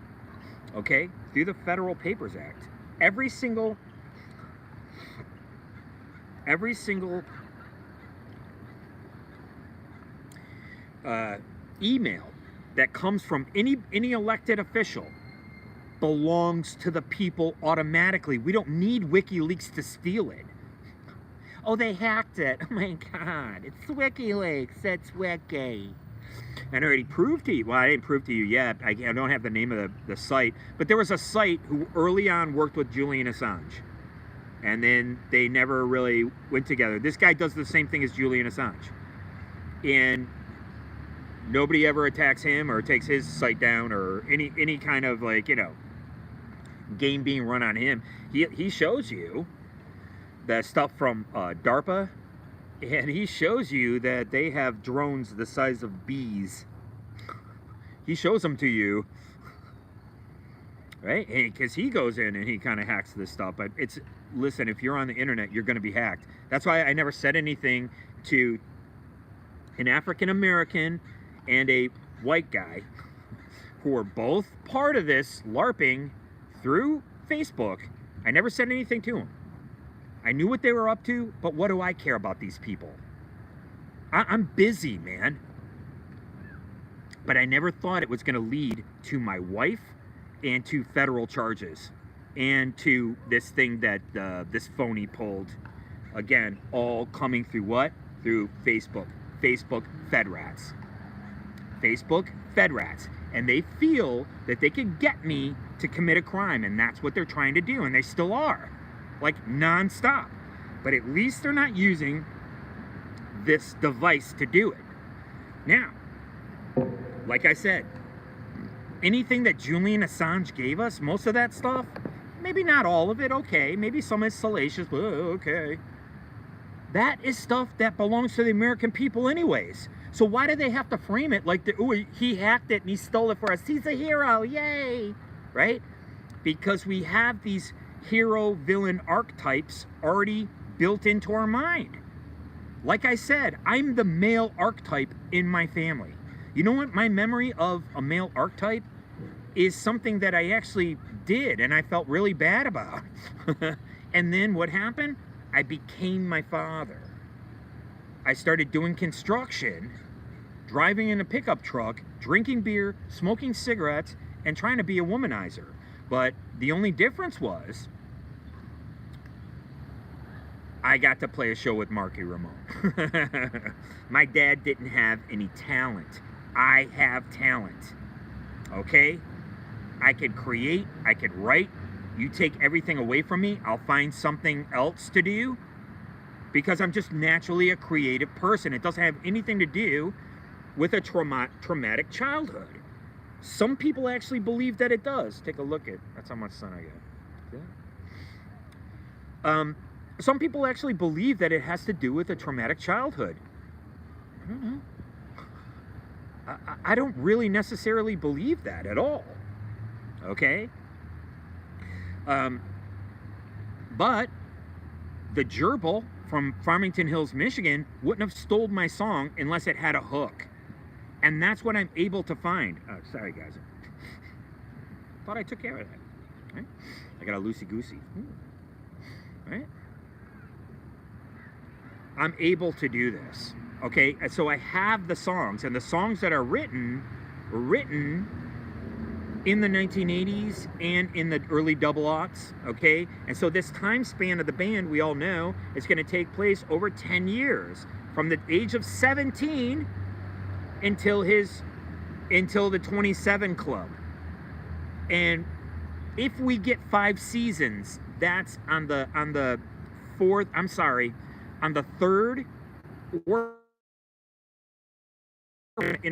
okay, through the Federal Papers Act, every single email that comes from any elected official belongs to the people automatically. We don't need WikiLeaks to steal it. Oh, they hacked it. Oh my God, it's WikiLeaks. It's Wiki. And I already proved to you. Well, I didn't prove to you yet. I don't have the name of the site. But there was a site who early on worked with Julian Assange. And then they never really went together. This guy does the same thing as Julian Assange. And nobody ever attacks him or takes his site down or any kind of, like, you know, game being run on him. He shows you the stuff from DARPA, and he shows you that they have drones the size of bees. He shows them to you, right? Because he goes in and he kind of hacks this stuff. But it's, listen, if you're on the internet, you're going to be hacked. That's why I never said anything to an African American and a white guy who were both part of this LARPing through Facebook. I never said anything to them. I knew what they were up to, but what do I care about these people? I'm busy, man. But I never thought it was going to lead to my wife and to federal charges and to this thing that this phony pulled. Again, all coming through what? Through Facebook. Facebook Fed Rats. Facebook Fed Rats. And they feel that they can get me to commit a crime, and that's what they're trying to do, and they still are. Like, non-stop. But at least they're not using this device to do it. Now, like I said, anything that Julian Assange gave us, most of that stuff, maybe not all of it, okay. Maybe some is salacious, but okay. That is stuff that belongs to the American people anyways. So why do they have to frame it like, he hacked it and he stole it for us? He's a hero, yay! Right? Because we have these hero-villain archetypes already built into our mind. Like I said, I'm the male archetype in my family. You know what? My memory of a male archetype is something that I actually did and I felt really bad about. And then what happened? I became my father. I started doing construction, driving in a pickup truck, drinking beer, smoking cigarettes, and trying to be a womanizer. But the only difference was I got to play a show with Marky Ramone. My dad didn't have any talent. I have talent. Okay? I could create, I could write, You take everything away from me, I'll find something else to do, because I'm just naturally a creative person. It doesn't have anything to do with a traumatic childhood. Some people actually believe that it does. Take a look at, that's how much sun I got. Some people actually believe that it has to do with a traumatic childhood. I don't know. I don't really necessarily believe that at all. Okay? But the gerbil from Farmington Hills, Michigan wouldn't have stole my song unless it had a hook. And that's what I'm able to find. Oh, sorry, guys. Thought I took care of that. Right? I got a loosey-goosey. Right? I'm able to do this. Okay? And so I have the songs, and the songs that are written were written in the 1980s and in the early double aughts, okay? And so this time span of the band, we all know, is going to take place over 10 years, from the age of 17 until the 27 club. And if we get 5 seasons, that's on the third, we're going to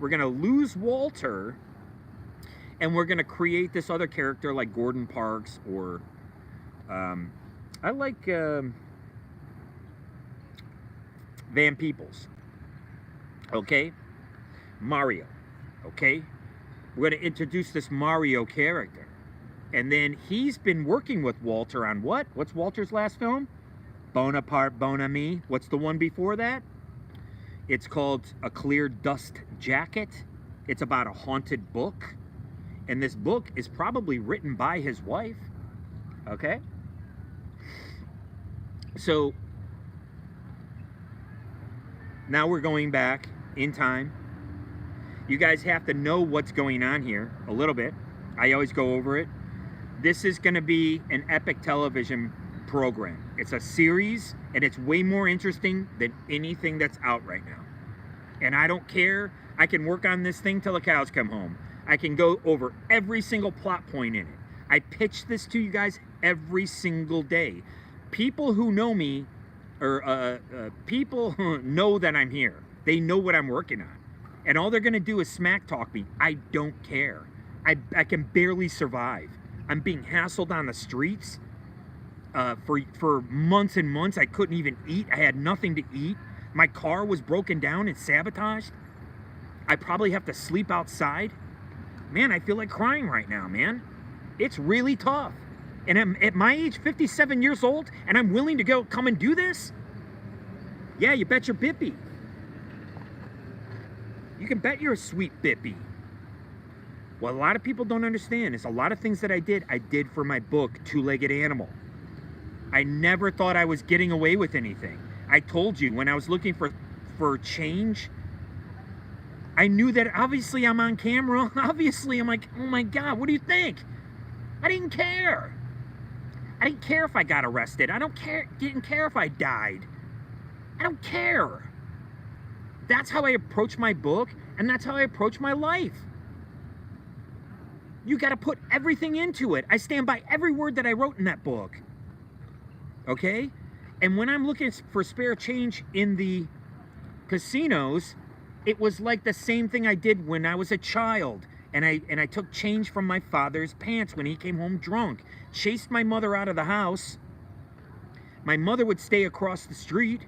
we're going to lose Walter, and we're going to create this other character like Gordon Parks, or I like Van Peebles. Okay? Mario. Okay? We're going to introduce this Mario character. And then he's been working with Walter on what? What's Walter's last film? Bonaparte, Bon Ami. What's the one before that? It's called A Clear Dust Jacket. It's about a haunted book. And this book is probably written by his wife. Okay? So, now we're going back in time. You guys have to know what's going on here a little bit. I always go over it. This is going to be an epic television program. It's a series, and it's way more interesting than anything that's out right now. And I don't care. I can work on this thing till the cows come home. I can go over every single plot point in it. I pitch this to you guys every single day. People who know me, or people who know that I'm here, they know what I'm working on. And all they're going to do is smack talk me. I don't care. I can barely survive. I'm being hassled on the streets for months and months. I couldn't even eat. I had nothing to eat. My car was broken down and sabotaged. I probably have to sleep outside. Man, I feel like crying right now, man. It's really tough. And I'm at my age, 57 years old, and I'm willing to come and do this? Yeah, you bet your bippy. You can bet you're a sweet bippy. What a lot of people don't understand is a lot of things that I did for my book, Two-Legged Animal. I never thought I was getting away with anything. I told you, when I was looking for change, I knew that obviously I'm on camera. Obviously, I'm like, oh my God, what do you think? I didn't care. I didn't care if I got arrested. Didn't care if I died. I don't care. That's how I approach my book, and that's how I approach my life. You got to put everything into it. I stand by every word that I wrote in that book. Okay? And when I'm looking for spare change in the casinos, it was like the same thing I did when I was a child. And I took change from my father's pants when he came home drunk. Chased my mother out of the house. My mother would stay across the street.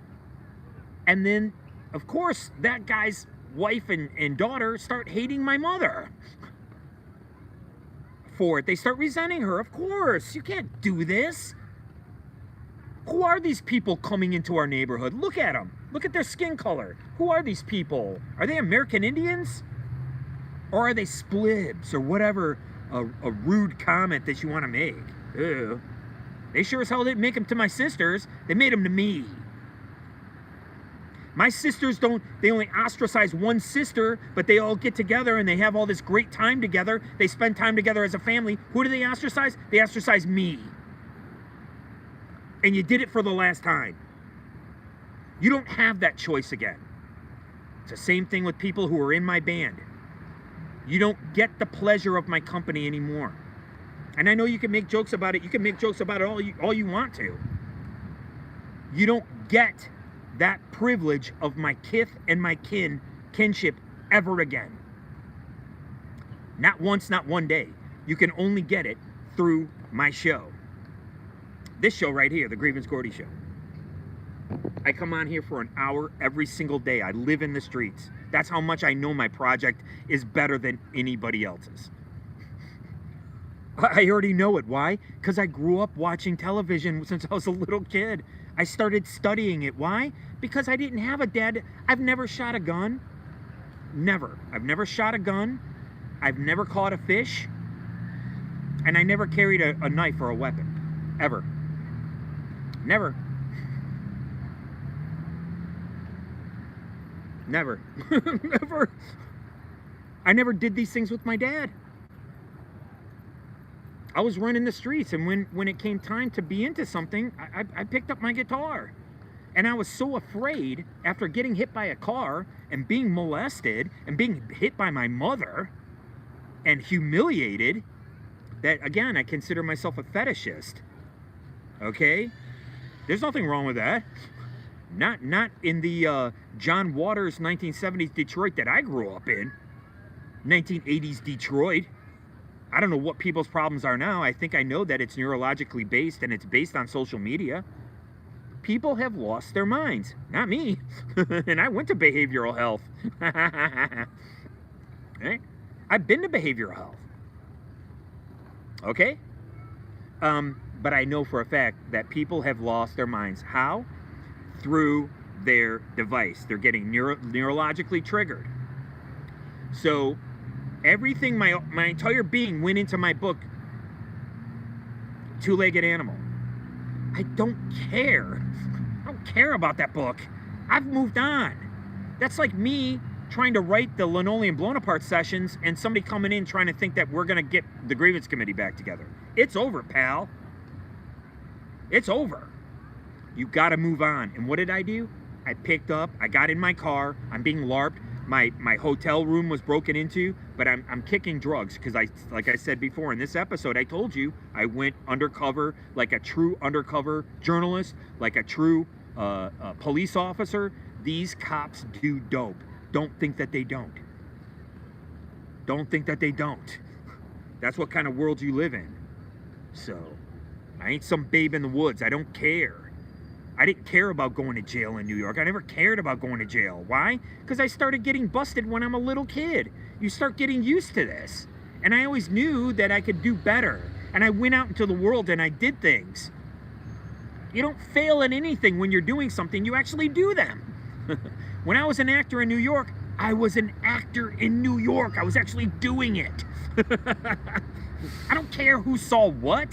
And then, of course, that guy's wife and daughter start hating my mother for it. They start resenting her. Of course, you can't do this. Who are these people coming into our neighborhood? Look at them. Look at their skin color. Who are these people? Are they American Indians? Or are they splibs? Or whatever a rude comment that you want to make. Ew. They sure as hell didn't make them to my sisters. They made them to me. My sisters they only ostracize one sister, but they all get together and they have all this great time together. They spend time together as a family. Who do they ostracize? They ostracize me. And you did it for the last time. You don't have that choice again. It's the same thing with people who are in my band. You don't get the pleasure of my company anymore. And I know you can make jokes about it. You can make jokes about it all you want to. You don't get that privilege of my kith and my kinship ever again. Not once, not one day. You can only get it through my show. This show right here, The Grievance Gordy Show. I come on here for an hour every single day. I live in the streets. That's how much I know my project is better than anybody else's. I already know it. Why? Because I grew up watching television since I was a little kid. I started studying it. Why? Because I didn't have a dad. I've never shot a gun. Never. I've never shot a gun. I've never caught a fish. And I never carried a knife or a weapon. Ever. Never. Never. Never. I never did these things with my dad. I was running the streets, and when it came time to be into something, I picked up my guitar. And I was so afraid after getting hit by a car and being molested and being hit by my mother and humiliated that, again, I consider myself a fetishist. Okay? There's nothing wrong with that. Not in the John Waters 1970s Detroit that I grew up in. 1980s Detroit. I don't know what people's problems are now. I think I know that it's neurologically based and it's based on social media. People have lost their minds. Not me. And I went to behavioral health. Right? I've been to behavioral health. Okay? But I know for a fact that people have lost their minds. How? Through their device. They're getting neurologically triggered. So everything, my entire being went into my book, Two-Legged Animal. I don't care. I don't care about that book. I've moved on. That's like me trying to write the Linoleum Blown Apart sessions and somebody coming in trying to think that we're going to get the grievance committee back together. It's over, pal. It's over. You got to move on. And what did I do? I picked up, I got in my car, I'm being LARPed. My hotel room was broken into, but I'm kicking drugs because like I said before in this episode, I told you I went undercover like a true undercover journalist, like a true police officer. These cops do dope. Don't think that they don't. Don't think that they don't. That's what kind of world you live in. So, I ain't some babe in the woods. I don't care. I didn't care about going to jail in New York. I never cared about going to jail. Why? Because I started getting busted when I'm a little kid. You start getting used to this. And I always knew that I could do better. And I went out into the world and I did things. You don't fail at anything when you're doing something. You actually do them. When I was an actor in New York, I was an actor in New York. I was actually doing it. I don't care who saw what.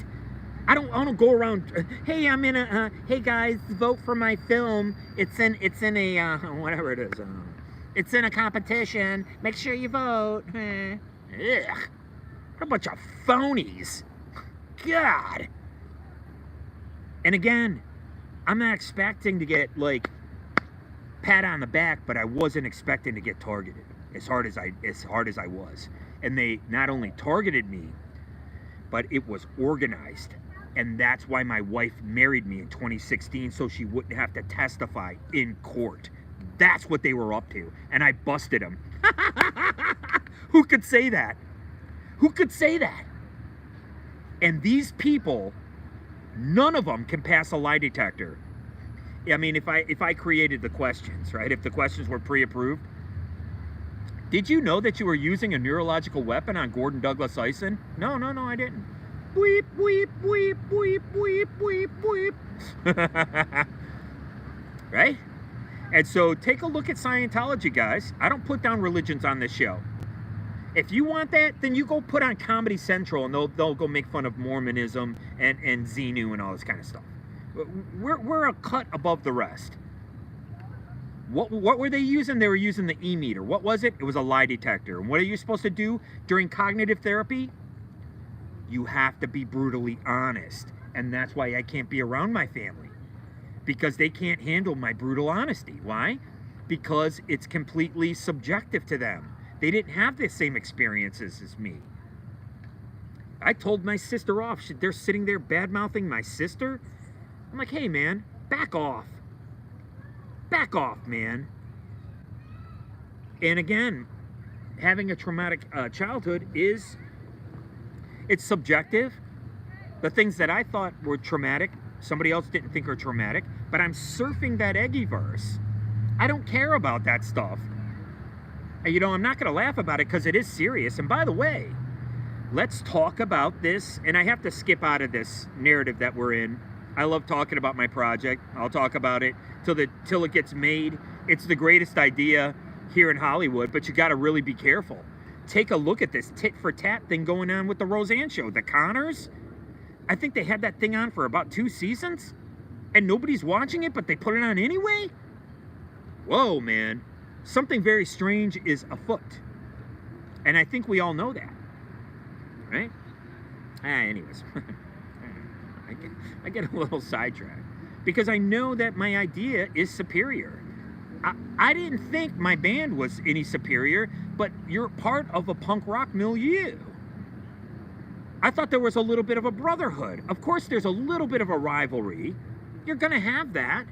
I don't go around. Hey, I'm in a. Hey guys, vote for my film. It's in a whatever it is. It's in a competition. Make sure you vote. Ugh. What a bunch of phonies. God. And again, I'm not expecting to get like pat on the back, but I wasn't expecting to get targeted as hard as I was. And they not only targeted me, but it was organized. And that's why my wife married me in 2016, so she wouldn't have to testify in court. That's what they were up to. And I busted them. Who could say that? Who could say that? And these people, none of them can pass a lie detector. I mean, if I created the questions, right? If the questions were pre-approved. Did you know that you were using a neurological weapon on Gordon Douglas Ison? No, I didn't. Weep, weep, weep, weep, weep, weep, weep. Right? And so take a look at Scientology, guys. I don't put down religions on this show. If you want that, then you go put on Comedy Central and they'll go make fun of Mormonism and Xenu and all this kind of stuff. We're a cut above the rest. What were they using? They were using the E-meter. What was it? It was a lie detector. And what are you supposed to do during cognitive therapy? You have to be brutally honest. And that's why I can't be around my family. Because they can't handle my brutal honesty. Why? Because it's completely subjective to them. They didn't have the same experiences as me. I told my sister off. They're sitting there bad-mouthing my sister. I'm like, hey, man, back off. Back off, man. And again, having a traumatic childhood it's subjective. The things that I thought were traumatic, somebody else didn't think are traumatic, but I'm surfing that Eggieverse. I don't care about that stuff. You know, I'm not going to laugh about it because it is serious. And by the way, let's talk about this. And I have to skip out of this narrative that we're in. I love talking about my project. I'll talk about it till it gets made. It's the greatest idea here in Hollywood, but you got to really be careful. Take a look at this tit for tat thing going on with the Roseanne show. The Connors, I think they had that thing on for about 2 seasons and nobody's watching it, but they put it on anyway. Whoa, man. Something very strange is afoot. And I think we all know that. Right? Anyways. I get a little sidetracked. Because I know that my idea is superior. I didn't think my band was any superior, but you're part of a punk rock milieu. I thought there was a little bit of a brotherhood. Of course, there's a little bit of a rivalry. You're going to have that.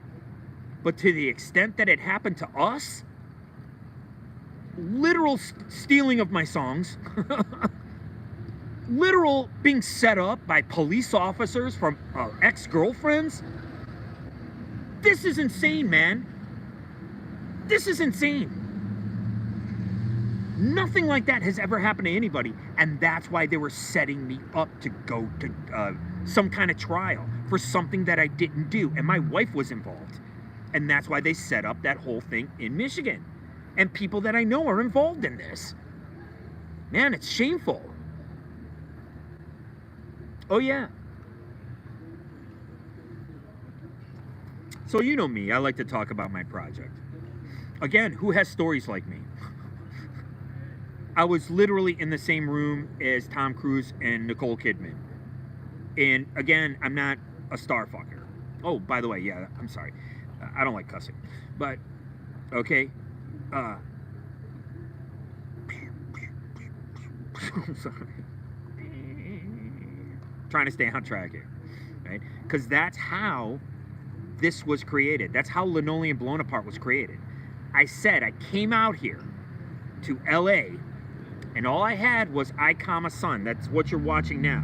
But to the extent that it happened to us, literal stealing of my songs, literal being set up by police officers from ex-girlfriends. This is insane, man. This is insane. Nothing like that has ever happened to anybody, and that's why they were setting me up to go to some kind of trial for something that I didn't do, and my wife was involved. And that's why they set up that whole thing in Michigan. And people that I know are involved in this. Man, it's shameful. Oh, yeah. So you know me, I like to talk about my project. Again, who has stories like me? I was literally in the same room as Tom Cruise and Nicole Kidman. And again, I'm not a star fucker. Oh, by the way, yeah, I'm sorry. I don't like cussing. But, okay. Sorry. Trying to stay on track here. Right? Because that's how this was created. That's how Linoleum Blown Apart was created. I said I came out here to LA and all I had was I, Son. That's what you're watching now.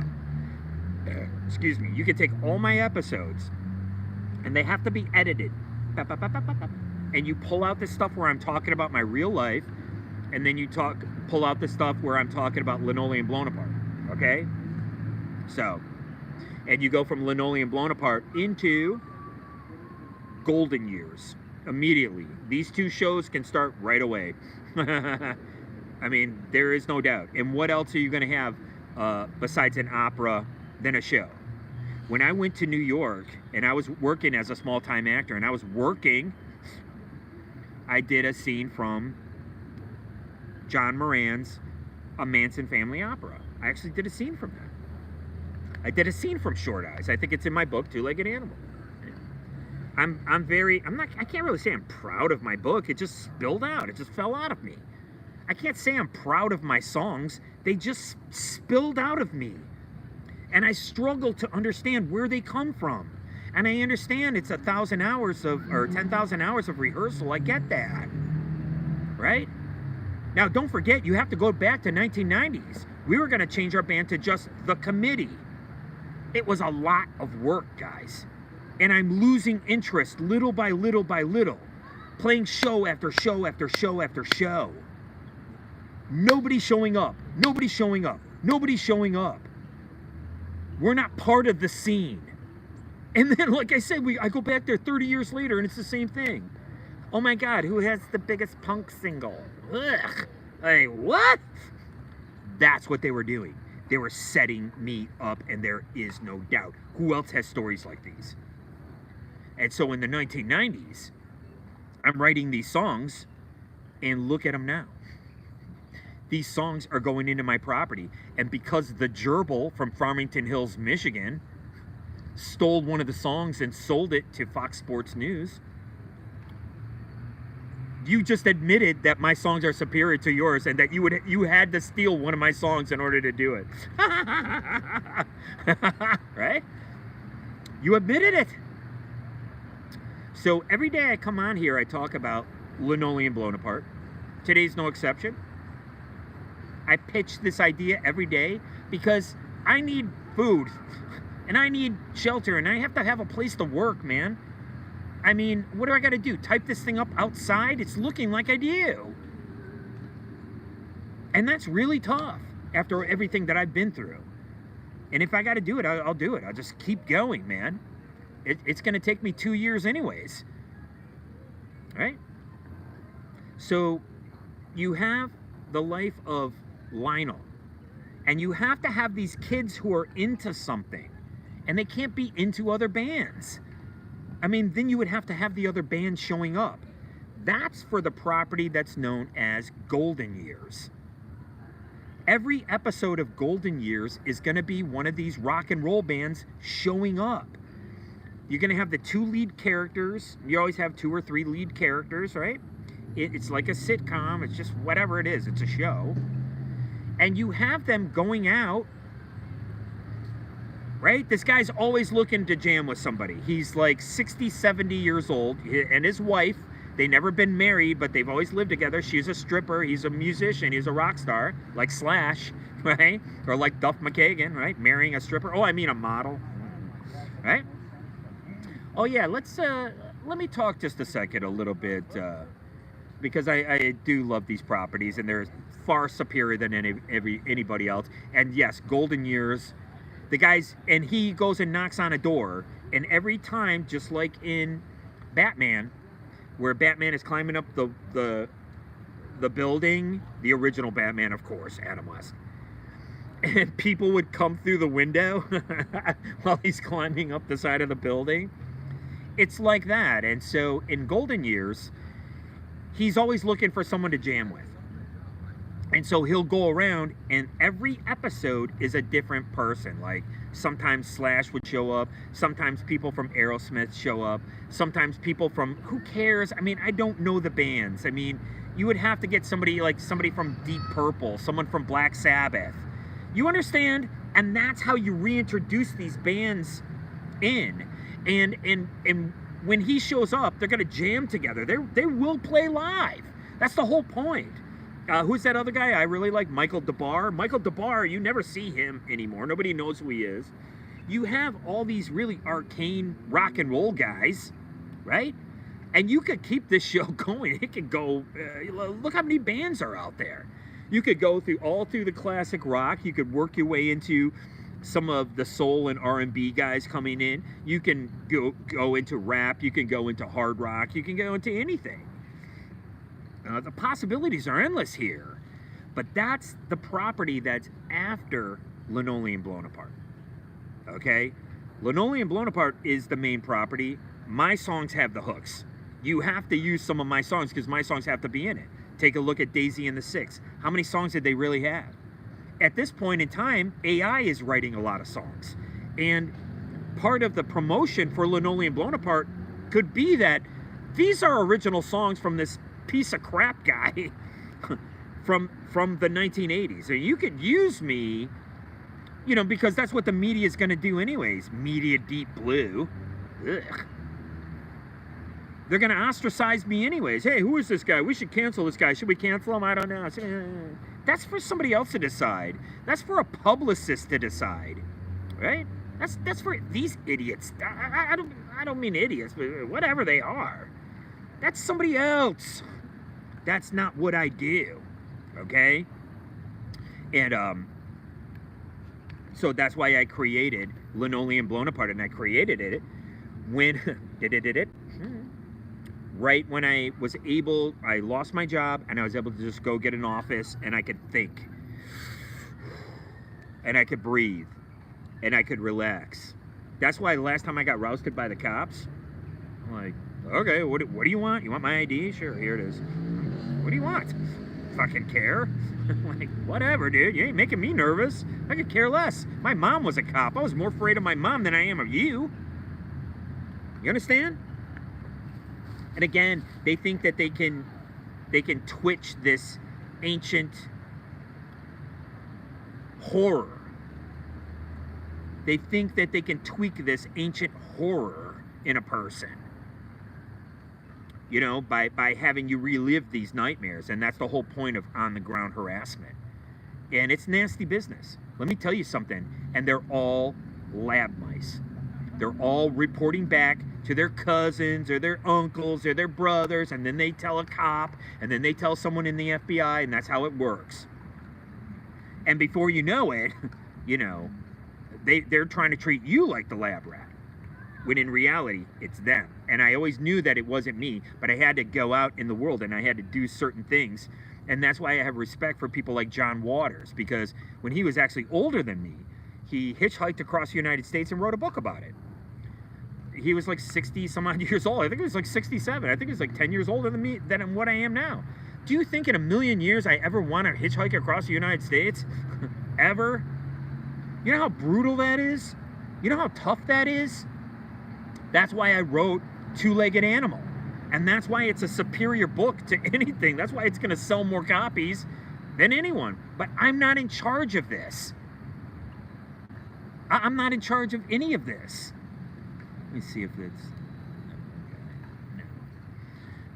Excuse me. You can take all my episodes and they have to be edited. And you pull out the stuff where I'm talking about my real life, and then you pull out the stuff where I'm talking about Linoleum Blown Apart. Okay? So, and you go from Linoleum Blown Apart into Golden Years immediately. These 2 shows can start right away. I mean, there is no doubt. And what else are you going to have besides an opera than a show? When I went to New York and I was working as a small-time actor and I was working, I did a scene from John Moran's A Manson Family Opera. I actually did a scene from that. I did a scene from Short Eyes. I think it's in my book, Two-Legged Animal. I can't really say I'm proud of my book. It just spilled out. It just fell out of me. I can't say I'm proud of my songs. They just spilled out of me. And I struggle to understand where they come from. And I understand it's 1,000 hours or 10,000 hours of rehearsal. I get that. Right? Now, don't forget, you have to go back to 1990s. We were going to change our band to just The Committee. It was a lot of work, guys. And I'm losing interest little by little by little. Playing show after show after show after show. Nobody's showing up. Nobody's showing up. Nobody's showing up. We're not part of the scene. And then, like I said, I go back there 30 years later and it's the same thing. Oh my God, who has the biggest punk single? Ugh. Like, what? That's what they were doing. They were setting me up, and there is no doubt. Who else has stories like these? And so in the 1990s, I'm writing these songs, and look at them now. These songs are going into my property, and because the gerbil from Farmington Hills, Michigan, stole one of the songs and sold it to Fox Sports News, you just admitted that my songs are superior to yours and that you had to steal one of my songs in order to do it. Right? You admitted it. So every day I come on here, I talk about Linoleum Blown Apart. Today's no exception. I pitch this idea every day because I need food and I need shelter and I have to have a place to work, man. I mean, what do I got to do? Type this thing up outside? It's looking like I do. And that's really tough after everything that I've been through. And if I got to do it, I'll do it. I'll just keep going, man. It's going to take me 2 years anyways. Right? So you have the life of Lionel. And you have to have these kids who are into something. And they can't be into other bands. I mean, then you would have to have the other bands showing up. That's for the property that's known as Golden Years. Every episode of Golden Years is going to be one of these rock and roll bands showing up. You're going to have the 2 lead characters. You always have 2 or 3 lead characters, right? It's like a sitcom. It's just whatever it is. It's a show. And you have them going out, right? This guy's always looking to jam with somebody. He's like 60, 70 years old. And his wife, they never been married, but they've always lived together. She's a stripper. He's a musician. He's a rock star, like Slash, right? Or like Duff McKagan, right? Marrying a stripper. Oh, I mean a model, right? Oh yeah, let me talk just a second a little bit, because I do love these properties and they're far superior than anybody else. And yes, Golden Years, the guys, and he goes and knocks on a door, and every time, just like in Batman, where Batman is climbing up the building, the original Batman, of course, Adam West, and people would come through the window while he's climbing up the side of the building. It's like that. And so in Golden Years, he's always looking for someone to jam with. And so he'll go around, and every episode is a different person. Like sometimes Slash would show up, sometimes people from Aerosmith show up, sometimes people from, who cares? I mean, I don't know the bands. I mean, you would have to get somebody from Deep Purple, someone from Black Sabbath. You understand? And that's how you reintroduce these bands in. And when he shows up, they're gonna jam together. They will play live. That's the whole point. Who's that other guy I really like? Michael DeBar. Michael DeBar, you never see him anymore. Nobody knows who he is. You have all these really arcane rock and roll guys, right? And you could keep this show going. It could go, look how many bands are out there. You could go through the classic rock. You could work your way into some of the soul and R&B guys coming in. You can go into rap. You can go into hard rock. You can go into anything. The possibilities are endless here. But that's the property that's after Linoleum Blown Apart. Okay? Linoleum Blown Apart is the main property. My songs have the hooks. You have to use some of my songs because my songs have to be in it. Take a look at Daisy and the Six. How many songs did they really have? At this point in time, AI is writing a lot of songs. And part of the promotion for Linoleum Blown Apart could be that these are original songs from this piece of crap guy from the 1980s. And you could use me, because that's what the media is going to do anyways. Media Deep Blue. Ugh. They're going to ostracize me anyways. Hey, who is this guy? We should cancel this guy. Should we cancel him? I don't know. That's for somebody else to decide. That's for a publicist to decide, right? That's for these idiots. I don't mean idiots, but whatever they are. That's somebody else. That's not what I do, okay? And so that's why I created Linoleum Blown Apart, and I created it when right when I lost my job and I was able to just go get an office and I could think and I could breathe and I could relax. That's why the last time I got rousted by the cops, I'm like, okay, what do you want? You want my ID? Sure, here it is. What do you want? Fucking care. Like, whatever, dude. You ain't making me nervous. I could care less. My mom was a cop. I was more afraid of my mom than I am of you. You understand? And again, they think that they can they can twitch this ancient horror. They think that they can tweak this ancient horror in a person, you know, by having you relive these nightmares. And that's the whole point of on-the-ground harassment. And it's nasty business. Let me tell you something. And they're all lab mice. They're all reporting back to their cousins or their uncles or their brothers, and then they tell a cop, and then they tell someone in the FBI, and that's how it works. And before you know it, you know, they're trying to treat you like the lab rat, when in reality, it's them. And I always knew that it wasn't me, but I had to go out in the world, and I had to do certain things. And that's why I have respect for people like John Waters, because when he was actually older than me, he hitchhiked across the United States and wrote a book about it. He was like 60 some odd years old. I think he was like 67. I think he was like 10 years older than me, than what I am now. Do you think in a million years I ever want to hitchhike across the United States? Ever? You know how brutal that is? You know how tough that is? That's why I wrote Two-Legged Animal. And that's why it's a superior book to anything. That's why it's going to sell more copies than anyone. But I'm not in charge of this. I'm not in charge of any of this. Let me see if it's... No.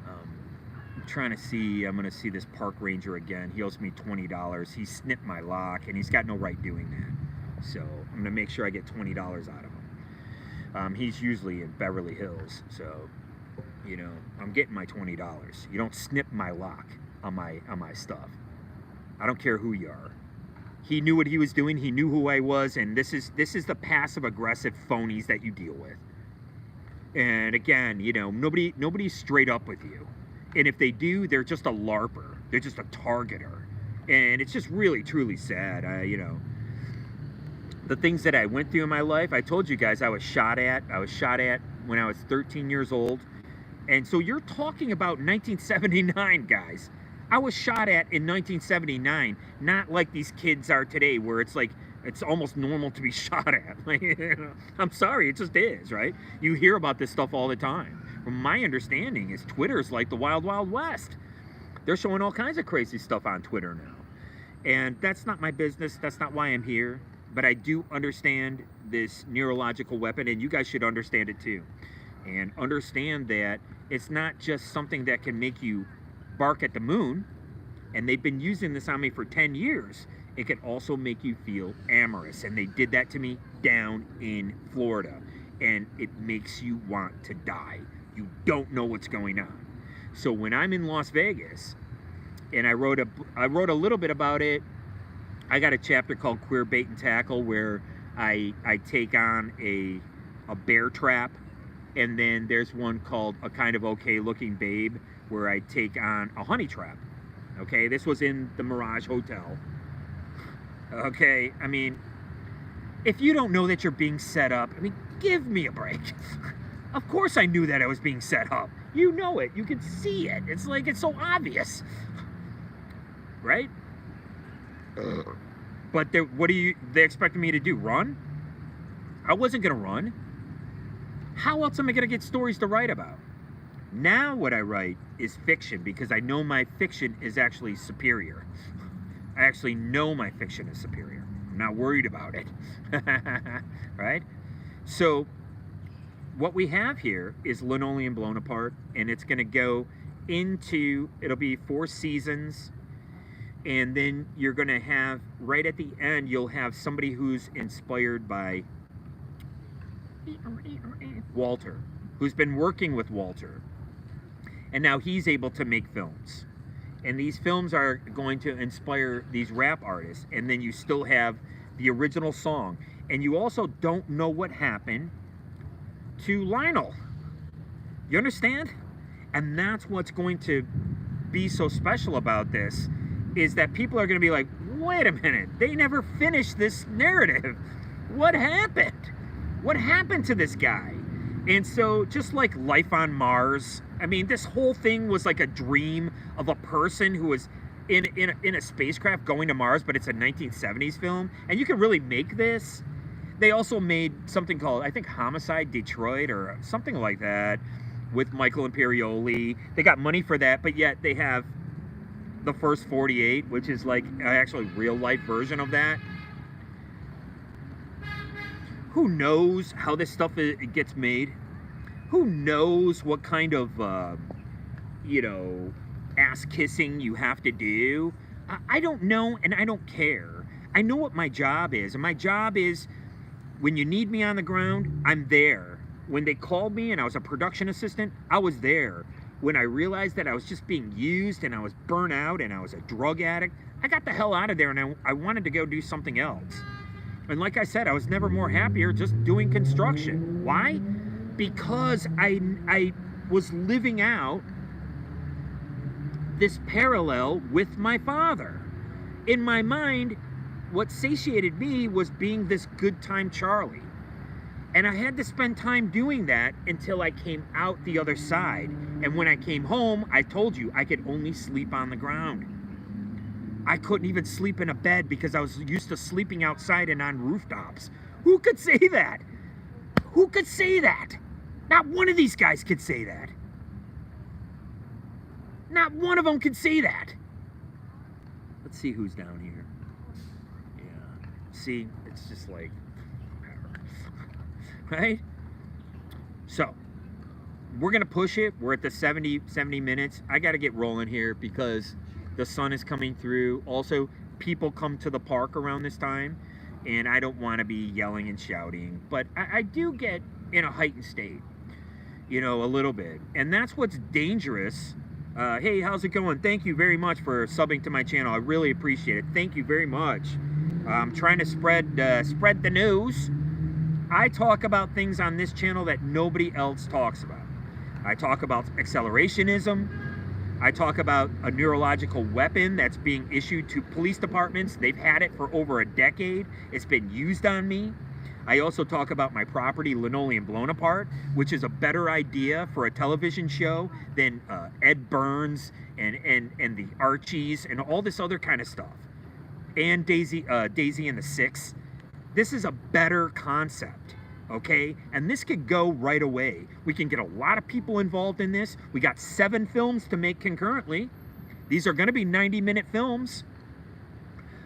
I'm trying to see... I'm going to see this park ranger again. He owes me $20. He snipped my lock, and he's got no right doing that. So I'm going to make sure I get $20 out of him. He's usually in Beverly Hills, so... You know, I'm getting my $20. You don't snip my lock on my stuff. I don't care who you are. He knew what he was doing. He knew who I was, and this is the passive aggressive phonies that you deal with. And again, you know, nobody's straight up with you. And if they do, they're just a LARPer. They're just a targeter. And it's just really truly sad. You know, the things that I went through in my life. I told you guys I was shot at. I was shot at when I was 13 years old. And so you're talking about 1979, guys. I was shot at in 1979, not like these kids are today, where it's like, it's almost normal to be shot at. Like, you know, I'm sorry, it just is, right? You hear about this stuff all the time. From my understanding is Twitter's like the Wild Wild West. They're showing all kinds of crazy stuff on Twitter now. And that's not my business. That's not why I'm here. But I do understand this neurological weapon, and you guys should understand it too. And understand that it's not just something that can make you bark at the moon, and they've been using this on me for 10 years. It can also make you feel amorous, and they did that to me down in Florida, and it makes you want to die. You don't know what's going on. So when I'm in Las Vegas, and I wrote a little bit about it. I got a chapter called Queer Bait and Tackle, where I take on a bear trap. And then there's one called A Kind of Okay Looking Babe, where I take on a honey trap. Okay, this was in the Mirage Hotel. Okay, I mean, if you don't know that you're being set up, I mean, give me a break. Of course I knew that I was being set up. You know it. You can see it. It's like, it's so obvious. Right? But what they expected me to do? Run? I wasn't going to run. How else am I going to get stories to write about? Now what I write is fiction, because I know my fiction is actually superior. I actually know my fiction is superior. I'm not worried about it. Right? So what we have here is Linoleum Blown Apart, and it's going to go into, it'll be 4 seasons, and then you're going to have, right at the end, you'll have somebody who's inspired by Walter, who's been working with Walter, and now he's able to make films, and these films are going to inspire these rap artists. And then you still have the original song, and you also don't know what happened to Lionel. You understand? And that's what's going to be so special about this, is that people are going to be like, wait a minute, they never finished this narrative. What happened? What happened to this guy? And so, just like Life on Mars, I mean, this whole thing was like a dream of a person who was in a spacecraft going to Mars, but it's a 1970s film, and you can really make this. They also made something called, I think, Homicide Detroit or something like that with Michael Imperioli. They got money for that, but yet they have the first 48, which is like actually real life version of that. Who knows how this stuff it gets made? Who knows what kind of, you know, ass kissing you have to do? I don't know, and I don't care. I know what my job is, and my job is when you need me on the ground, I'm there. When they called me and I was a production assistant, I was there. When I realized that I was just being used and I was burnt out and I was a drug addict, I got the hell out of there and I wanted to go do something else. And like I said, I was never more happier just doing construction. Why? Because I was living out this parallel with my father. In my mind, what satiated me was being this good time Charlie. And I had to spend time doing that until I came out the other side. And when I came home, I told you, I could only sleep on the ground. I couldn't even sleep in a bed because I was used to sleeping outside and on rooftops. Who could say that? Who could say that? Not one of these guys could say that. Not one of them could say that. Let's see who's down here. Yeah. See, it's just like, right? So, we're going to push it. We're at the 70 minutes. I got to get rolling here because the sun is coming through. Also, people come to the park around this time, and I don't want to be yelling and shouting. But I do get in a heightened state, you know, a little bit. And that's what's dangerous. Hey, how's it going? Thank you very much for subbing to my channel. I really appreciate it. Thank you very much. I'm trying to spread the news. I talk about things on this channel that nobody else talks about. I talk about accelerationism. I talk about a neurological weapon that's being issued to police departments. They've had it for over a decade. It's been used on me. I also talk about my property, Linoleum Blown Apart, which is a better idea for a television show than Ed Burns and the Archies and all this other kind of stuff. And Daisy and the Six. This is a better concept, okay? And this could go right away. We can get a lot of people involved in this. We got 7 films to make concurrently. These are going to be 90-minute films.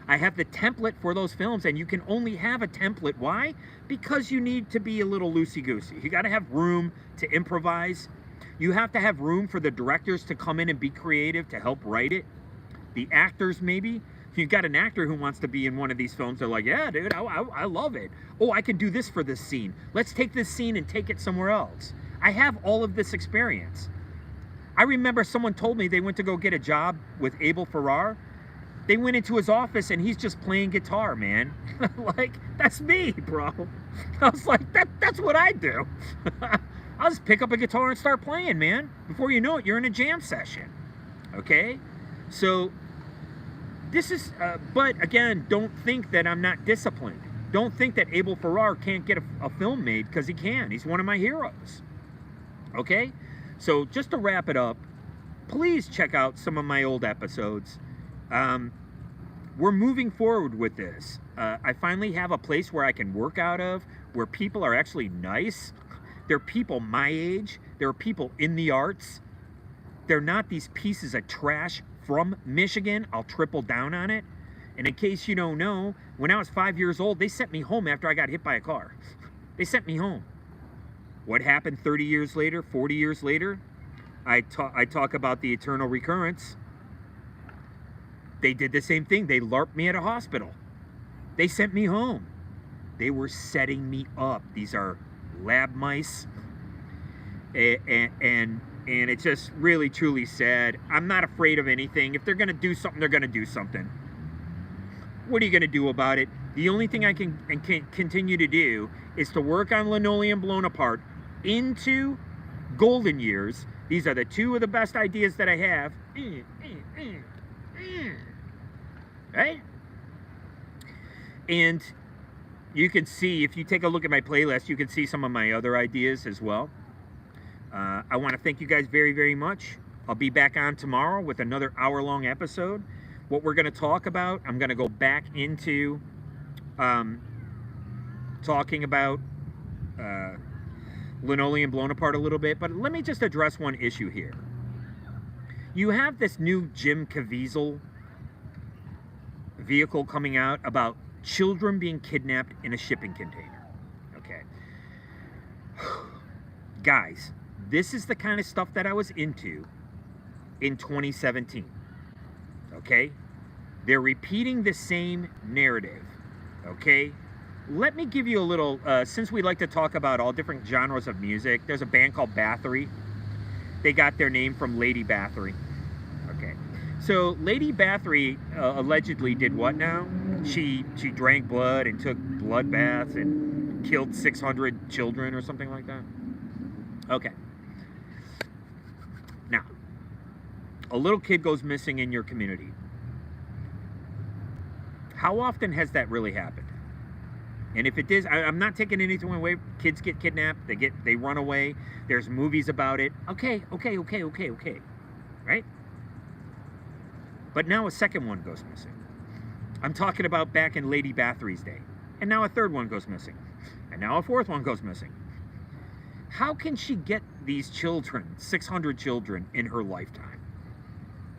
I have the template for those films, and you can only have a template. Why? Because you need to be a little loosey-goosey. You got to have room to improvise. You have to have room for the directors to come in and be creative to help write it. The actors, maybe. You got an actor who wants to be in one of these films. They're like, yeah, dude, I love it. Oh, I can do this for this scene. Let's take this scene and take it somewhere else. I have all of this experience. I remember someone told me they went to go get a job with Abel Ferrara. They went into his office and he's just playing guitar, man. Like, that's me, bro. I was like, that's what I do. I'll just pick up a guitar and start playing, man. Before you know it, you're in a jam session. Okay? So, this is, but again, don't think that I'm not disciplined. Don't think that Abel Ferrara can't get a film made, because he can. He's one of my heroes. Okay? So, just to wrap it up, please check out some of my old episodes. We're moving forward with this. I finally have a place where I can work out of, where people are actually nice. They're people my age. There are people in the arts. They're not these pieces of trash from Michigan. I'll triple down on it. And in case you don't know, when I was 5 years old, they sent me home after I got hit by a car. They sent me home. What happened 30 years later, 40 years later? I talk about the eternal recurrence. They did the same thing. They LARPed me at a hospital. They sent me home. They were setting me up. These are lab mice. And it's just really, truly sad. I'm not afraid of anything. If they're going to do something, they're going to do something. What are you going to do about it? The only thing I can continue to do is to work on Linoleum Blown Apart into golden years. These are the 2 of the best ideas that I have. Right? And you can see, if you take a look at my playlist, you can see some of my other ideas as well. I want to thank you guys very, very much. I'll be back on tomorrow with another hour-long episode. What we're going to talk about, I'm going to go back into talking about Linoleum Blown Apart a little bit, but let me just address one issue here. You have this new Jim Caviezel vehicle coming out about children being kidnapped in a shipping container. Okay. Guys, this is the kind of stuff that I was into in 2017. Okay? They're repeating the same narrative. Okay? Let me give you a little, since we like to talk about all different genres of music, there's a band called Bathory. They got their name from Lady Bathory. Okay. So Lady Bathory allegedly did what now? She drank blood and took blood baths and killed 600 children or something like that. Okay. Now, a little kid goes missing in your community. How often has that really happened? And if it is, I'm not taking anything away. Kids get kidnapped, they run away. There's movies about it. Okay. Right? But now a second one goes missing. I'm talking about back in Lady Bathory's day. And now a third one goes missing. And now a fourth one goes missing. How can she get these children, 600 children, in her lifetime?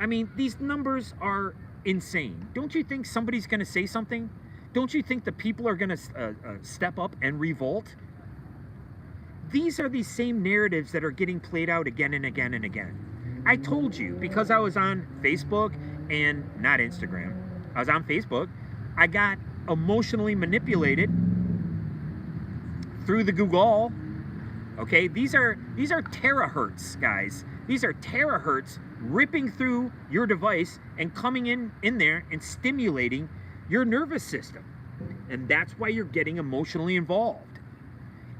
I mean, these numbers are insane. Don't you think somebody's going to say something? Don't you think the people are going to step up and revolt? These are these same narratives that are getting played out again and again and again. I told you, because I was on Facebook and not Instagram, I was on Facebook, I got emotionally manipulated through the Google. Okay, these are terahertz, guys. These are terahertz ripping through your device and coming in there and stimulating your nervous system. And that's why you're getting emotionally involved.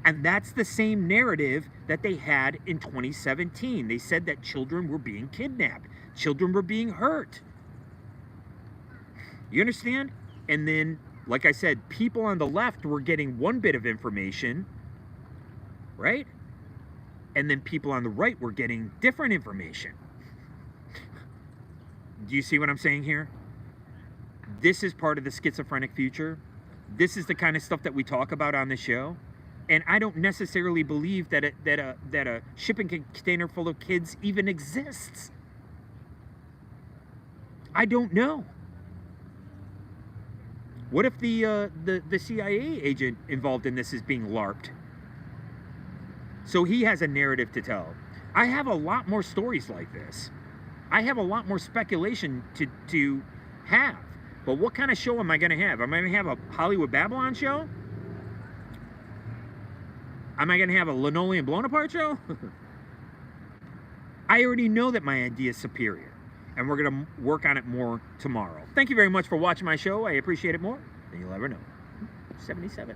And that's the same narrative that they had in 2017. They said that children were being kidnapped. Children were being hurt. You understand? And then, like I said, people on the left were getting one bit of information, right? And then people on the right were getting different information. Do you see what I'm saying here? This is part of the schizophrenic future. This is the kind of stuff that we talk about on the show. And I don't necessarily believe that a shipping container full of kids even exists. I don't know. What if the CIA agent involved in this is being LARPed? So he has a narrative to tell. I have a lot more stories like this. I have a lot more speculation to have. But what kind of show am I going to have? Am I going to have a Hollywood Babylon show? Am I going to have a Linoleum Blown Apart show? I already know that my idea is superior. And we're going to work on it more tomorrow. Thank you very much for watching my show. I appreciate it more than you'll ever know. 77.